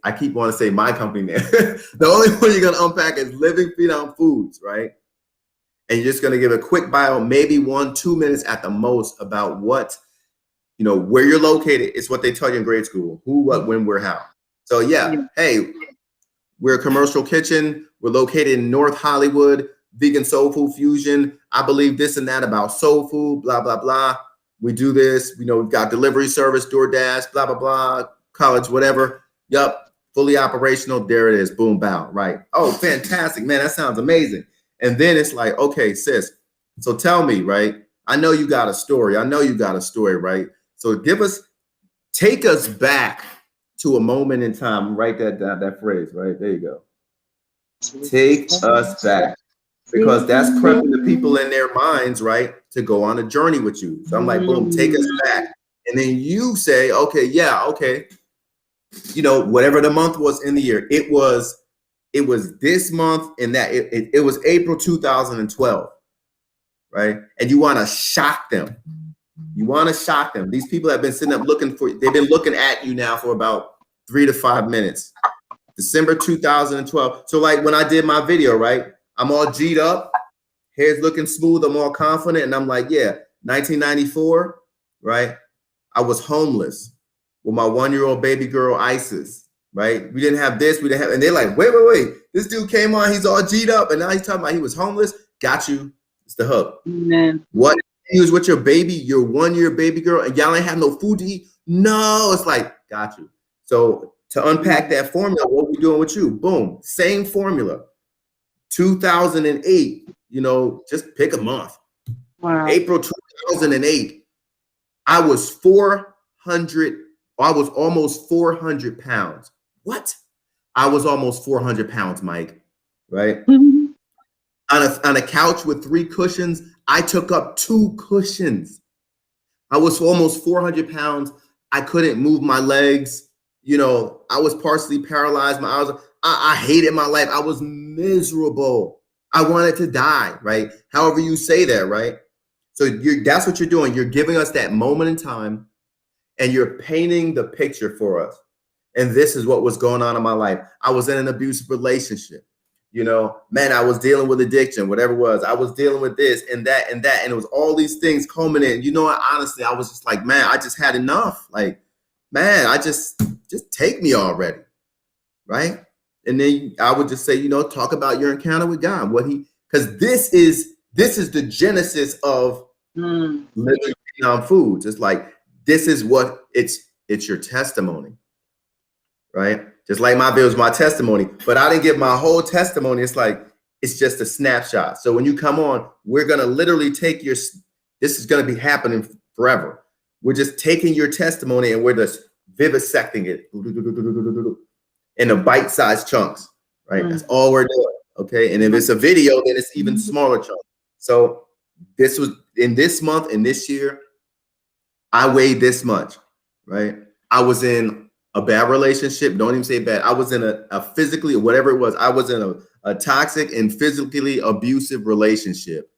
I keep wanting to say my company name. The only one you're going to unpack is Living Phenom Foods, right? And you're just going to give a quick bio, maybe 1-2 minutes at the most about what, where you're located. It's what they tell you in grade school: who, what, when, where, how. So hey, we're a commercial kitchen. We're located in North Hollywood, vegan soul food fusion. I believe this and that about soul food, blah, blah, blah. We do this, we've got delivery service, DoorDash, blah, blah, blah, college, whatever. Yup, fully operational. There it is. Boom, bow, right? Oh, fantastic, man. That sounds amazing. And then it's like, okay, sis, so tell me, right? I know you got a story, right? So take us back to a moment in time. Write that phrase, right? There you go. Take us back. Because that's prepping the people in their minds, right, to go on a journey with you. So I'm like, boom, take us back. And then you say, okay, whatever the month was in the year, it was this month, and that it was April 2012, right? And you want to shock them. These people have been sitting up they've been looking at you now for about 3 to 5 minutes. December 2012. So like when I did my video, right, I'm all G'd up, hair's looking smooth, I'm all confident, and I'm like, 1994, right? I was homeless with my 1-year-old baby girl, Isis, right? We didn't have this, and they're like, wait. This dude came on, he's all G'd up, and now he's talking about he was homeless. Got you. It's the hook. Amen. What? He was with your 1-year baby girl, and y'all ain't have no food to eat? No, it's like, got you. So to unpack that formula, what we doing with you? Boom, same formula. 2008, just pick a month. Wow. April 2008, I was almost 400 pounds. What? I was almost 400 pounds, Mike, right? Mm-hmm. On a couch with 3 cushions, I took up 2 cushions. I was almost 400 pounds. I couldn't move my legs. I was partially paralyzed. I hated my life. I was miserable. I wanted to die, right? However you say that, right? So that's what you're doing. You're giving us that moment in time, and you're painting the picture for us. And this is what was going on in my life. I was in an abusive relationship. I was dealing with addiction, whatever it was. I was dealing with this and that and that. And it was all these things culminating. Honestly, I was just like, man, I just had enough. Like, man, I just take me already, right? And then I would just say, talk about your encounter with God, because this is the genesis of Living Phenom Foods. It's like, this is what it's your testimony, right? Just like my video is my testimony, but I didn't give my whole testimony. It's like, it's just a snapshot. So when you come on, we're going to literally take this is going to be happening forever. We're just taking your testimony and we're just vivisecting it in the bite-sized chunks, right? That's all we're doing, okay? And if it's a video, then it's even smaller chunks. So this was in this month and this year, I weighed this much, right? I was in a bad relationship. Don't even say bad. I was in a physically, whatever it was, I was in a toxic and physically abusive relationship.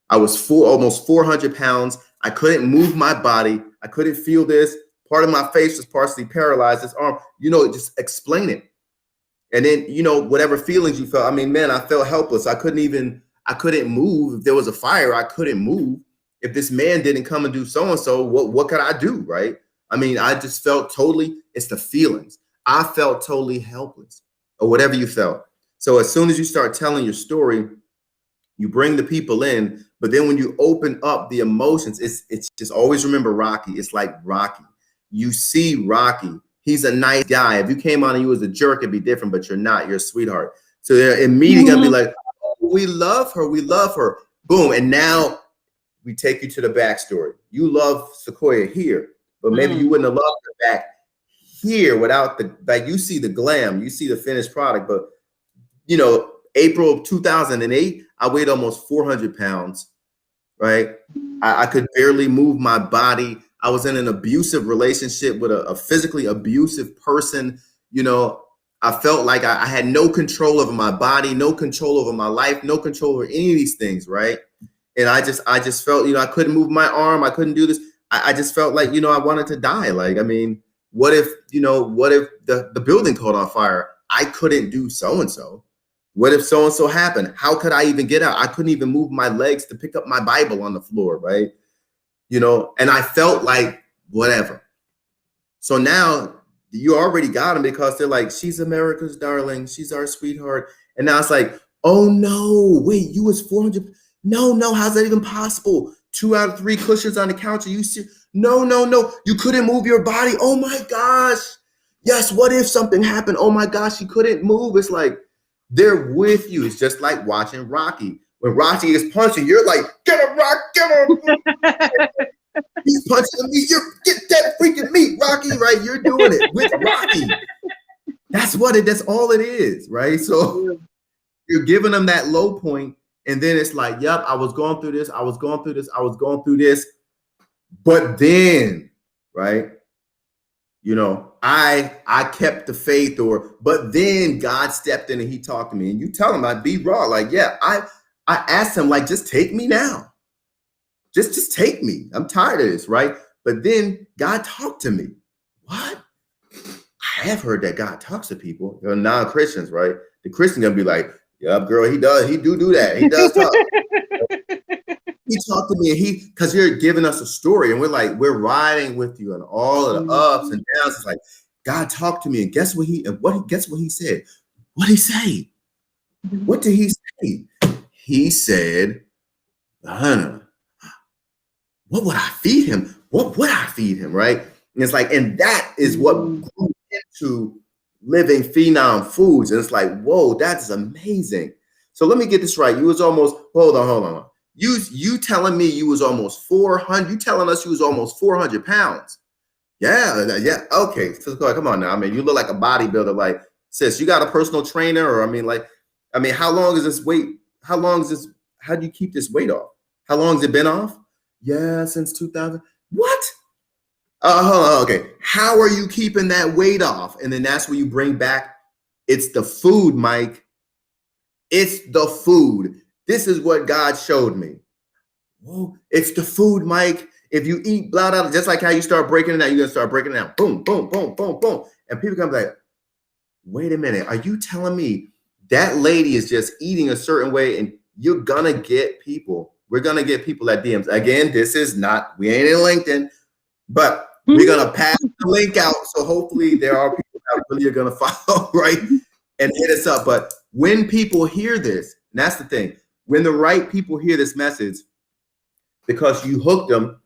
I was almost 400 pounds. I couldn't move my body. I couldn't feel this. Part of my face was partially paralyzed. This arm, just explain it. And then, whatever feelings you felt. I mean, man, I felt helpless. I couldn't move. If there was a fire, I couldn't move. If this man didn't come and do so-and-so, what could I do, right? I mean, I just felt it's the feelings. I felt totally helpless, or whatever you felt. So as soon as you start telling your story, you bring the people in, but then when you open up the emotions, it's just always remember Rocky. It's like Rocky. You see Rocky. He's a nice guy. If you came on and you was a jerk, it'd be different, but you're not. You're a sweetheart. So they're immediately going to be like, oh, we love her. We love her. Boom. And now we take you to the backstory. You love Sequoia here, but maybe you wouldn't have loved her back here without you see the glam, you see the finished product. But, April of 2008, I weighed almost 400 pounds, right? I could barely move my body. I was in an abusive relationship with a physically abusive person. You know, I felt like I had no control over my body, no control over my life, no control over any of these things, right? And I just felt, you know, I couldn't move my arm, I couldn't do this. I just felt like, you know, I wanted to die. Like, I mean, what if the building caught on fire? I couldn't do so-and-so. What if so-and-so happened? How could I even get out? I couldn't even move my legs to pick up my Bible on the floor, right? You know, and I felt like whatever. So now you already got them because they're like, she's America's darling. She's our sweetheart. And now it's like, oh no, wait, you was 400. No, how's that even possible? 2 out of 3 cushions on the couch. Are you serious? No. You couldn't move your body. Oh my gosh. Yes, what if something happened? Oh my gosh, you couldn't move. It's like, they're with you. It's just like watching Rocky. When Rocky is punching, you're like, get him, Rock, get him. He's punching me. You get that freaking meat, Rocky, right? You're doing it with Rocky. That's all it is, right? So you're giving them that low point, and then it's like, yep, I was going through this. But then, right? You know, I kept the faith, but then God stepped in and he talked to me. And you tell him I'd be raw. Like, yeah, I asked him, like, just take me now. Just take me. I'm tired of this, right? But then God talked to me. What? I have heard that God talks to people. They're non-Christians, right? The Christian gonna be like, yep, girl, he does. He do that. He does talk. He talked to me, and because you're giving us a story, and we're riding with you and all of the ups and downs. It's like, God talked to me, and guess what he said? What did he say? What did he say? He said, Hannah, what would I feed him? What would I feed him? Right? And it's like, and that is what grew into living Phenom Foods. And it's like, whoa, that's amazing. So let me get this right. You was almost, hold on. You telling me you was almost 400, you telling us you was almost 400 pounds. Yeah. Okay. So come on now. I mean, you look like a bodybuilder. Like, sis, you got a personal trainer? Or how long is this weight? How do you keep this weight off? How long has it been off? Yeah, since 2000. What? Okay. How are you keeping that weight off? And then that's where you bring back, it's the food, Mike. It's the food. This is what God showed me. Whoa, it's the food, Mike. If you eat blah, blah, just like how you start breaking it down, you're going to start breaking it down. Boom, boom, boom, boom, boom. And people come like, wait a minute. Are you telling me that lady is just eating a certain way and you're going to get people? We're going to get people at DMs. Again, we ain't in LinkedIn, but we're going to pass the link out. So hopefully there are people that really are going to follow, right? And hit us up. But when people hear this, and that's the thing, when the right people hear this message, because you hooked them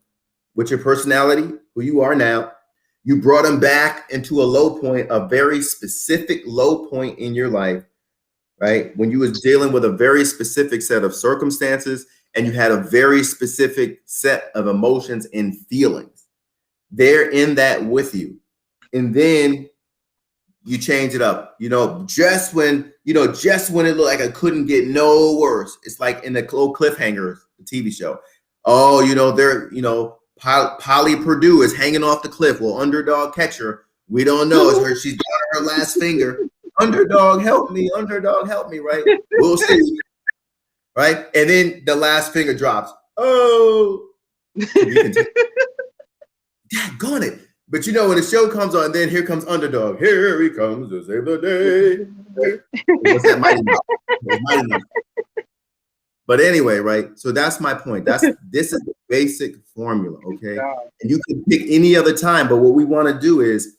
with your personality, who you are now, you brought them back into a low point, a very specific low point in your life, right? When you was dealing with a very specific set of circumstances and you had a very specific set of emotions and feelings. They're in that with you. And then you change it up, just when it looked like it couldn't get no worse. It's like in the old Cliffhangers, the TV show. Oh, Polly Purdue is hanging off the cliff. Well, underdog catcher. We don't know. It's her. She's got her last finger. Underdog, help me. Right? We'll see. Right? And then the last finger drops. Oh. Daggone it. But when the show comes on, then here comes Underdog. Here he comes to save the day. What's that, Mighty Mouse? But anyway, right? So that's my point. This is the basic formula, okay? And you can pick any other time, but what we want to do is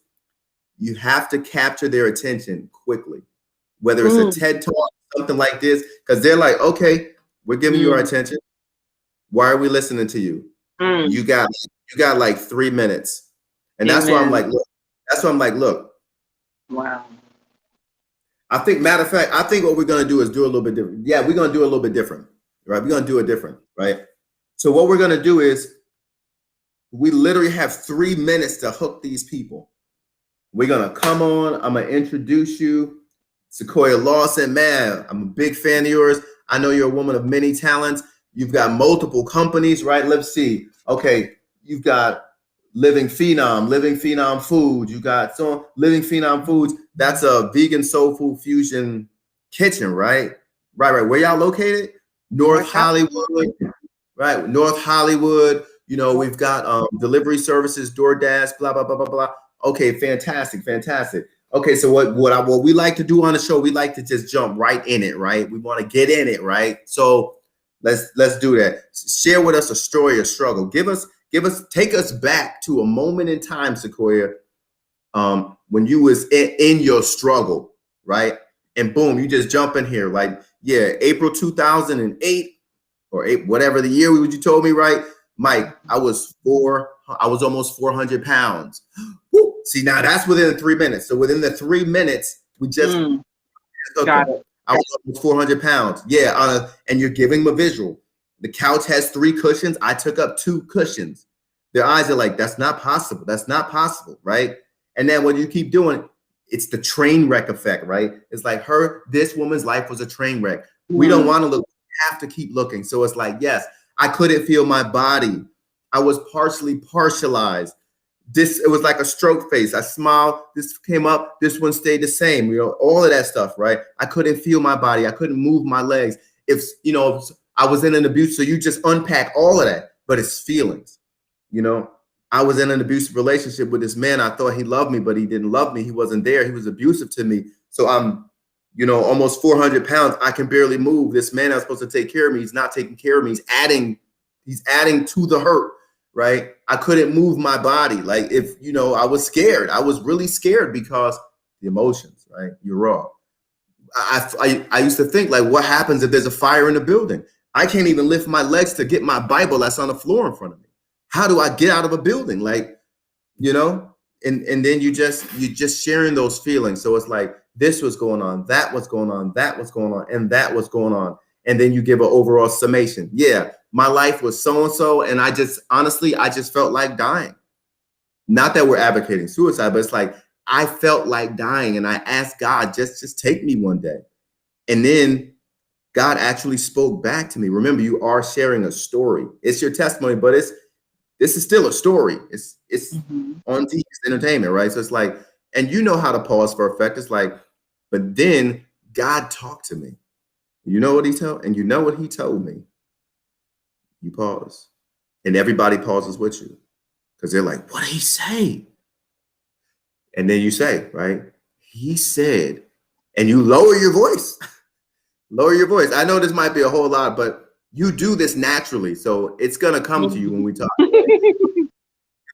you have to capture their attention quickly. Whether it's a TED Talk, something like this, because they're like, okay, we're giving you our attention. Why are we listening to you? You got like 3 minutes. And that's why I'm like, look. Wow. Matter of fact, I think what we're going to do is do a little bit different. Yeah, we're going to do a little bit different, right? We're going to do it different, right? So what we're going to do is we literally have 3 minutes to hook these people. We're going to come on. I'm going to introduce you. Sequoia Lawson, man, I'm a big fan of yours. I know you're a woman of many talents. You've got multiple companies, right? Let's see. Okay, you've got Living Phenom Foods. You got so Living Phenom Foods. That's a vegan soul food fusion kitchen, right? Right. Where y'all located? North Hollywood. Right. North Hollywood. You know, we've got delivery services, DoorDash, blah, blah, blah, blah, blah. Okay, fantastic. Okay, so what we like to do on the show, we like to just jump right in it, right? We want to get in it, right? So let's do that. Share with us a story of struggle. Take us back to a moment in time, Sequoia, when you was in your struggle, right? And boom, you just jump in here, like, yeah, April 2008 or whatever the year you told me, right? Mike, I was almost 400 pounds. Woo. See, now that's within 3 minutes. So within the 3 minutes, we just got it. I was almost 400 pounds. Yeah, and you're giving them a visual. The couch has 3 cushions. I took up 2 cushions. Their eyes are like, that's not possible. That's not possible, right? And then when you keep doing, it's the train wreck effect, right? It's like this woman's life was a train wreck. We don't want to look. We have to keep looking. So it's like, yes, I couldn't feel my body. I was partially partialized. It was like a stroke face. I smiled. This came up. This one stayed the same. You know, all of that stuff, right? I couldn't feel my body. I couldn't move my legs. I was in an abuse. So you just unpack all of that, but it's feelings. You know, I was in an abusive relationship with this man. I thought he loved me, but he didn't love me. He wasn't there. He was abusive to me. So I'm, almost 400 pounds. I can barely move. This man that's supposed to take care of me, he's not taking care of me. He's adding to the hurt, right? I couldn't move my body. Like I was scared. I was really scared because the emotions, right? You're raw. I used to think, like, what happens if there's a fire in the building? I can't even lift my legs to get my Bible that's on the floor in front of me. How do I get out of a building? Like, and then you just sharing those feelings. So it's like, this was going on, that was going on, that was going on, and that was going on. And then you give an overall summation. Yeah, my life was so-and-so. And I just felt like dying. Not that we're advocating suicide, but it's like, I felt like dying. And I asked God, just take me one day. And then God actually spoke back to me. Remember, you are sharing a story. It's your testimony, but this is still a story. It's on TV, it's entertainment, right? So it's like, and you know how to pause for effect. It's like, but then God talked to me. You know what he told me? You pause. And everybody pauses with you. Because they're like, what did he say? And then you say, right? He said, and you lower your voice. Lower your voice. I know this might be a whole lot, but you do this naturally. So it's going to come to you when we talk.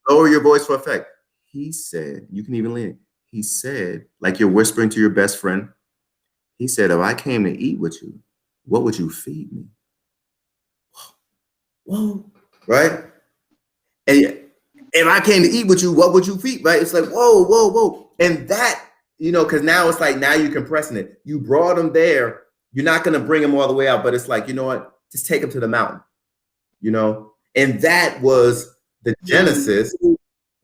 Lower your voice for effect. He said, you can even lean it. He said, like you're whispering to your best friend. He said, if I came to eat with you, what would you feed me? Whoa, right? And if I came to eat with you, what would you feed? Right? It's like, whoa. And that, because now it's like, now you're compressing it. You brought them there. You're not going to bring them all the way out, but it's like, you know what? Just take them to the mountain, And that was the genesis.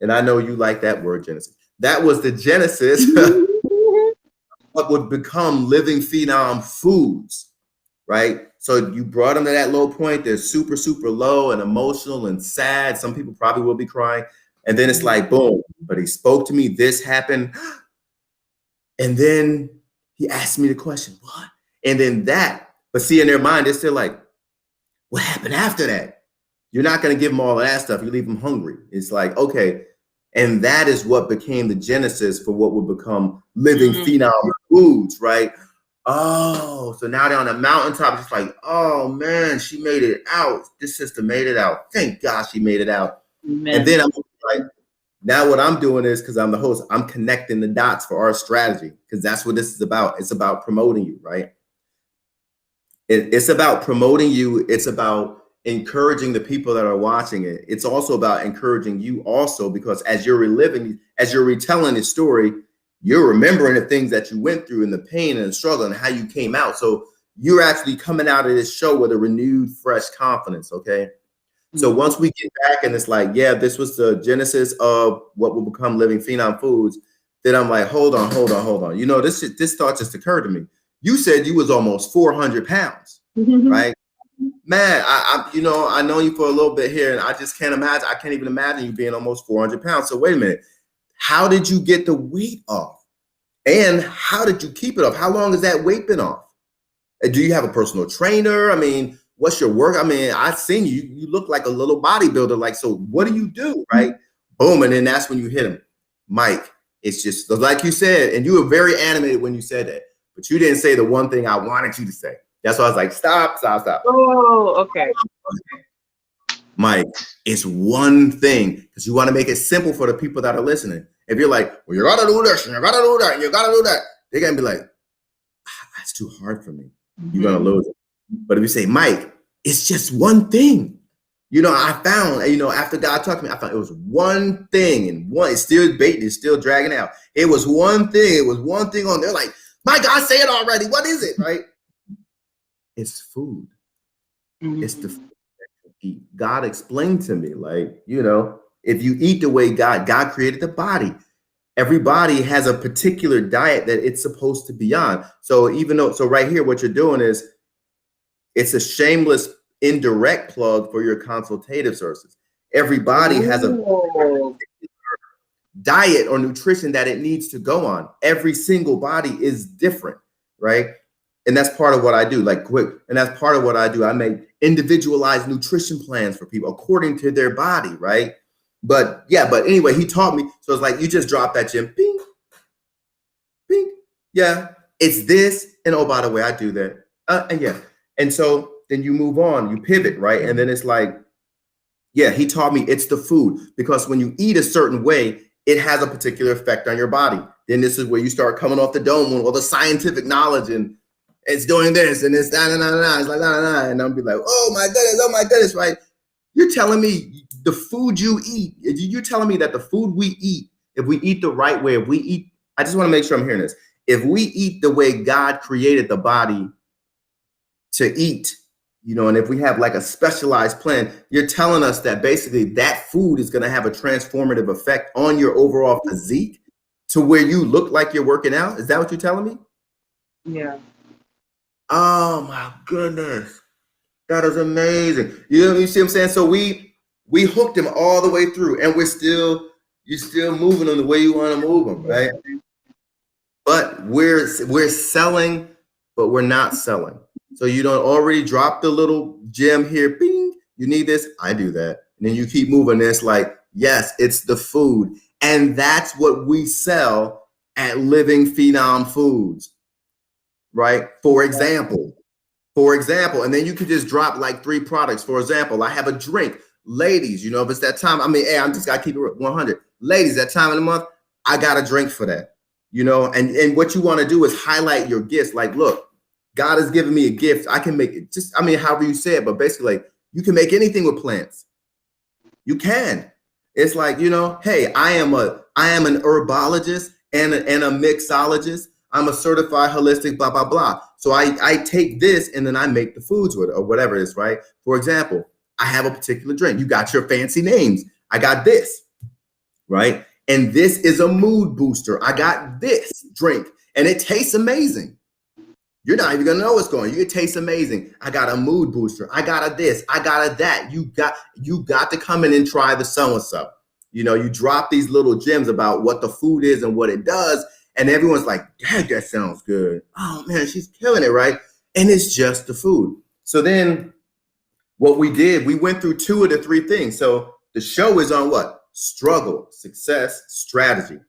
And I know you like that word, genesis. That was the genesis of what would become Living Phenom Foods, right? So you brought them to that low point. They're super, super low and emotional and sad. Some people probably will be crying. And then it's like, boom, but he spoke to me. This happened. And then he asked me the question, what? And then but see, in their mind, they're still like, what happened after that? You're not going to give them all of that stuff. You leave them hungry. It's like, okay. And that is what became the genesis for what would become Living Phenom Foods, right? Oh, so now they're on a mountaintop. It's like, oh man, she made it out. This sister made it out. Thank God she made it out. Amen. And then I'm like, now what I'm doing is, because I'm the host, I'm connecting the dots for our strategy, because that's what this is about. It's about promoting you, right? It's about promoting you. It's about encouraging the people that are watching it. It's also about encouraging you also, because as you're retelling this story, you're remembering the things that you went through and the pain and the struggle and how you came out. So you're actually coming out of this show with a renewed, fresh confidence. Okay. So once we get back and it's like, yeah, this was the genesis of what will become Living Phenom Foods, then I'm like, hold on. This thought just occurred to me. You said you was almost 400 pounds, right? man, I know you for a little bit here, and I just can't imagine. I can't even imagine you being almost 400 pounds. So wait a minute. How did you get the weight off? And how did you keep it off? How long has that weight been off? Do you have a personal trainer? I mean, what's your work? I mean, I've seen you. You look like a little bodybuilder. Like, so what do you do? Right? Boom. And then that's when you hit him. Mike, it's just like you said, and you were very animated when you said that, but you didn't say the one thing I wanted you to say. That's why I was like, stop. Oh, okay. Mike, it's one thing, because you want to make it simple for the people that are listening. If you're like, well, you gotta do this, and you gotta do that, and you gotta do that, they're gonna be like, that's too hard for me. You're gonna lose it. But if you say, Mike, it's just one thing. I found, after God talked to me, I found it was one thing, and it's still baiting, it's still dragging out. It was one thing. It was one thing on there. Like, my God, say it already. What is it? Right? It's food. It's the food that you eat. God explained to me, like, if you eat the way God created the body, every body has a particular diet that it's supposed to be on. So right here, what you're doing is, it's a shameless indirect plug for your consultative services. Every body has a diet or nutrition that it needs to go on. Every single body is different, right? And that's part of what I do. That's part of what I do. I make individualized nutrition plans for people according to their body, right? But anyway, he taught me. So it's like, you just drop that gym, bing, bing. Yeah, it's this. And oh, by the way, I do that. And yeah. And so then you move on, you pivot, right? And then it's like, yeah, he taught me it's the food, because when you eat a certain way, it has a particular effect on your body. Then this is where you start coming off the dome with all the scientific knowledge, and it's doing this and it's it's like and I'll be like, oh my goodness, right? You're telling me the food you eat, you're telling me that the food we eat, if we eat the right way, I just want to make sure I'm hearing this. If we eat the way God created the body to eat, and if we have like a specialized plan, you're telling us that basically that food is going to have a transformative effect on your overall physique to where you look like you're working out. Is that what you're telling me? Yeah. Oh my goodness. That is amazing. You see what I'm saying? So we hooked him all the way through, and you're still moving them the way you want to move them, right? But we're selling, but we're not selling. So you don't already drop the little gem here. Bing, you need this. I do that. And then you keep moving. It's like, yes, it's the food. And that's what we sell at Living Phenom Foods, right? For example, and then you could just drop like 3 products. For example, I have a drink. Ladies, if it's that time, I'm just got to keep it 100. Ladies, that time of the month, I got a drink for that, and what you want to do is highlight your gifts. Like, look, God has given me a gift. I can make it however you say it, but basically, like, you can make anything with plants. You can. It's like, hey, I am an herbologist and a mixologist. I'm a certified holistic, blah, blah, blah. So I take this and then I make the foods with it, or whatever it is, right? For example, I have a particular drink. You got your fancy names. I got this, right? And this is a mood booster. I got this drink and it tastes amazing. You're not even gonna know what's going on. It tastes amazing. I got a mood booster. I got a this. I got a that. You got to come in and try the so-and-so. You drop these little gems about what the food is and what it does. And everyone's like, dang, that sounds good. Oh man, she's killing it, right? And it's just the food. So then what we did, we went through 2 of the 3 things. So the show is on what? Struggle, success, strategy.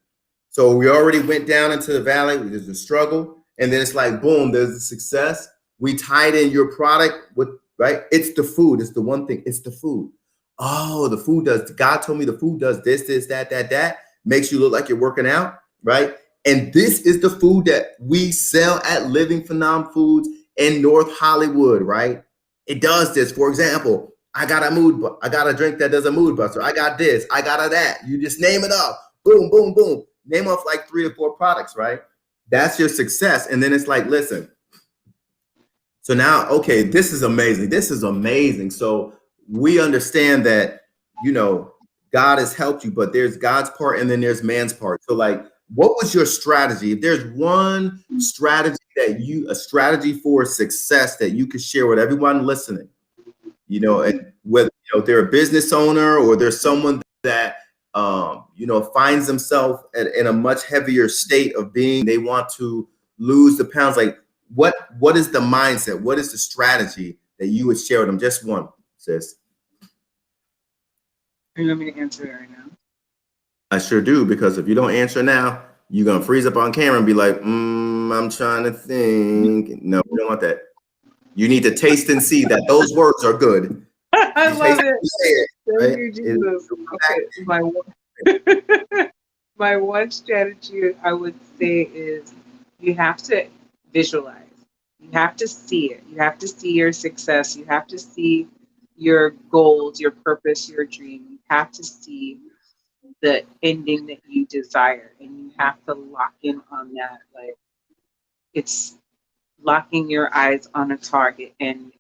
So we already went down into the valley. There's the struggle. And then it's like, boom, there's the success. We tied in your product with, right? It's the food. It's the one thing. It's the food. Oh, the food does. God told me the food does this, that. Makes you look like you're working out, right? And this is the food that we sell at Living Phenom Foods in North Hollywood, right? It does this. For example, I got a drink that does a mood buster. I got this. I got a that. You just name it up. Boom, boom, boom. Name off like 3 or 4 products, right? That's your success. And then it's like, listen. So now, okay, this is amazing. This is amazing. So we understand that, God has helped you, but there's God's part and then there's man's part. So like, what was your strategy? If there's one strategy a strategy for success that you could share with everyone listening, and whether they're a business owner or there's someone that finds themselves in a much heavier state of being, they want to lose the pounds. Like what is the mindset? What is the strategy that you would share with them? Just one, sis. You want me to answer it right now? I sure do, because if you don't answer now, you're gonna freeze up on camera and be like, I'm trying to think. No, we don't want that. You need to taste and see that those words are good. I love it. Right? Thank you, Jesus. Okay, my one strategy I would say is you have to visualize. You have to see it. You have to see your success. You have to see your goals, your purpose, your dream. You have to see the ending that you desire, and you have to lock in on that. Like, it's locking your eyes on a target and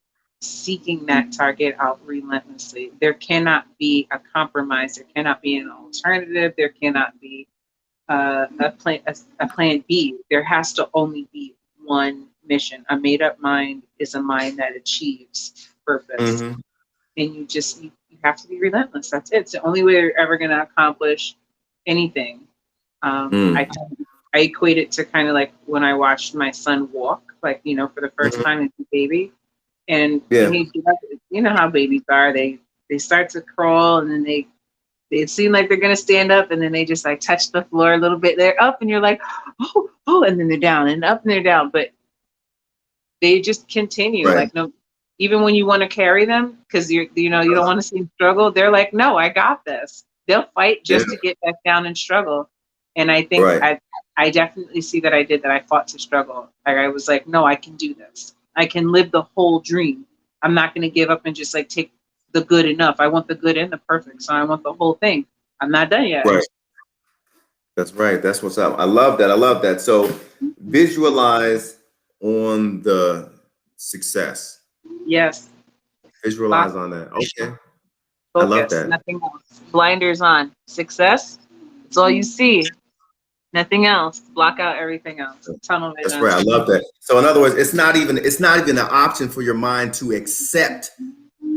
seeking that target out relentlessly. There cannot be a compromise. There cannot be an alternative. There cannot be a plan B. There has to only be one mission. A made-up mind is a mind that achieves purpose. Mm-hmm. And you have to be relentless. That's it. It's the only way you're ever going to accomplish anything. I equate it to kind of like when I watched my son walk, like, for the first time as a baby. And you know how babies are. They start to crawl, and then they seem like they're going to stand up, and then they just like touch the floor a little bit. They're up, and you're like, oh, and then they're down, and up, and they're down. But they just continue. Right. Like, no, even when you want to carry them, because you don't want to see them struggle, they're like, no, I got this. They'll fight just to get back down and struggle. And I think I definitely see that I did that. I fought to struggle. I was like, no, I can do this. I can live the whole dream. I'm not going to give up and just like take the good enough. I want the good and the perfect. So I want the whole thing. I'm not done yet. Right. That's right. That's what's up. I love that. So visualize on the success. Yes. Visualize on that. Okay. Focus, I love that. Nothing else. Blinders on. Success. It's all you see. Nothing else. Block out everything else. Tunnel vision. That's right. I love that. So in other words, it's not even an option for your mind to accept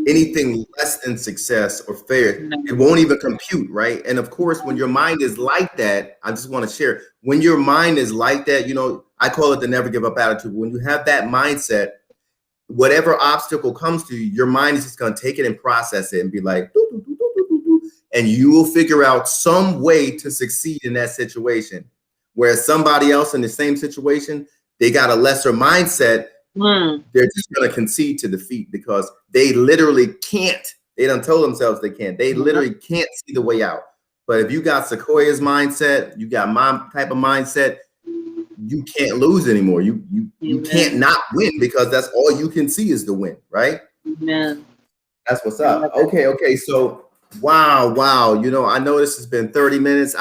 anything less than success or failure. No. It won't even compute, right? And of course, when your mind is like that, I just want to share, when your mind is like that, I call it the never give up attitude. When you have that mindset, whatever obstacle comes to you, your mind is just going to take it and process it and be like, doo, doo, doo, doo, doo, doo, and you will figure out some way to succeed in that situation. Whereas somebody else in the same situation, they got a lesser mindset. They're just going to concede to defeat because they literally can't. They done told themselves they can't. They literally can't see the way out. But if you got Sequoia's mindset, you got my type of mindset, you can't lose anymore. You can't not win because that's all you can see is the win, right? Amen. That's what's up. Okay. So wow. I know this has been 30 minutes.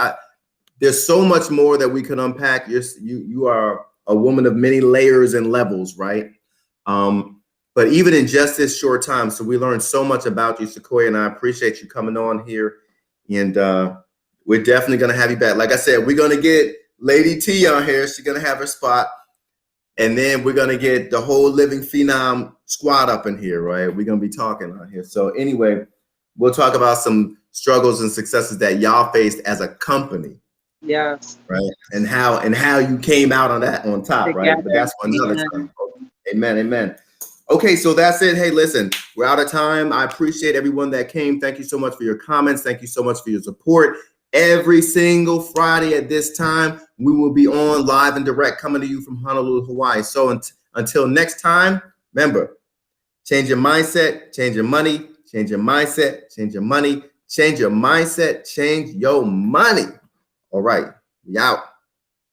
There's so much more that we can unpack. You are a woman of many layers and levels, right? But even in just this short time, so we learned so much about you, Sequoia, and I appreciate you coming on here. And we're definitely going to have you back. Like I said, we're going to get Lady T on here. She's going to have her spot. And then we're going to get the whole Living Phenom squad up in here, right? We're going to be talking on here. So anyway, we'll talk about some struggles and successes that y'all faced as a company. Yes. Right. And how you came out on top, right? But that's for another time. Amen. Okay, so that's it. Hey, listen, we're out of time. I appreciate everyone that came. Thank you so much for your comments. Thank you so much for your support. Every single Friday at this time, we will be on live and direct coming to you from Honolulu, Hawaii. So until next time, remember, change your mindset, change your money, change your mindset, change your money, change your mindset, change your money. All right, we out.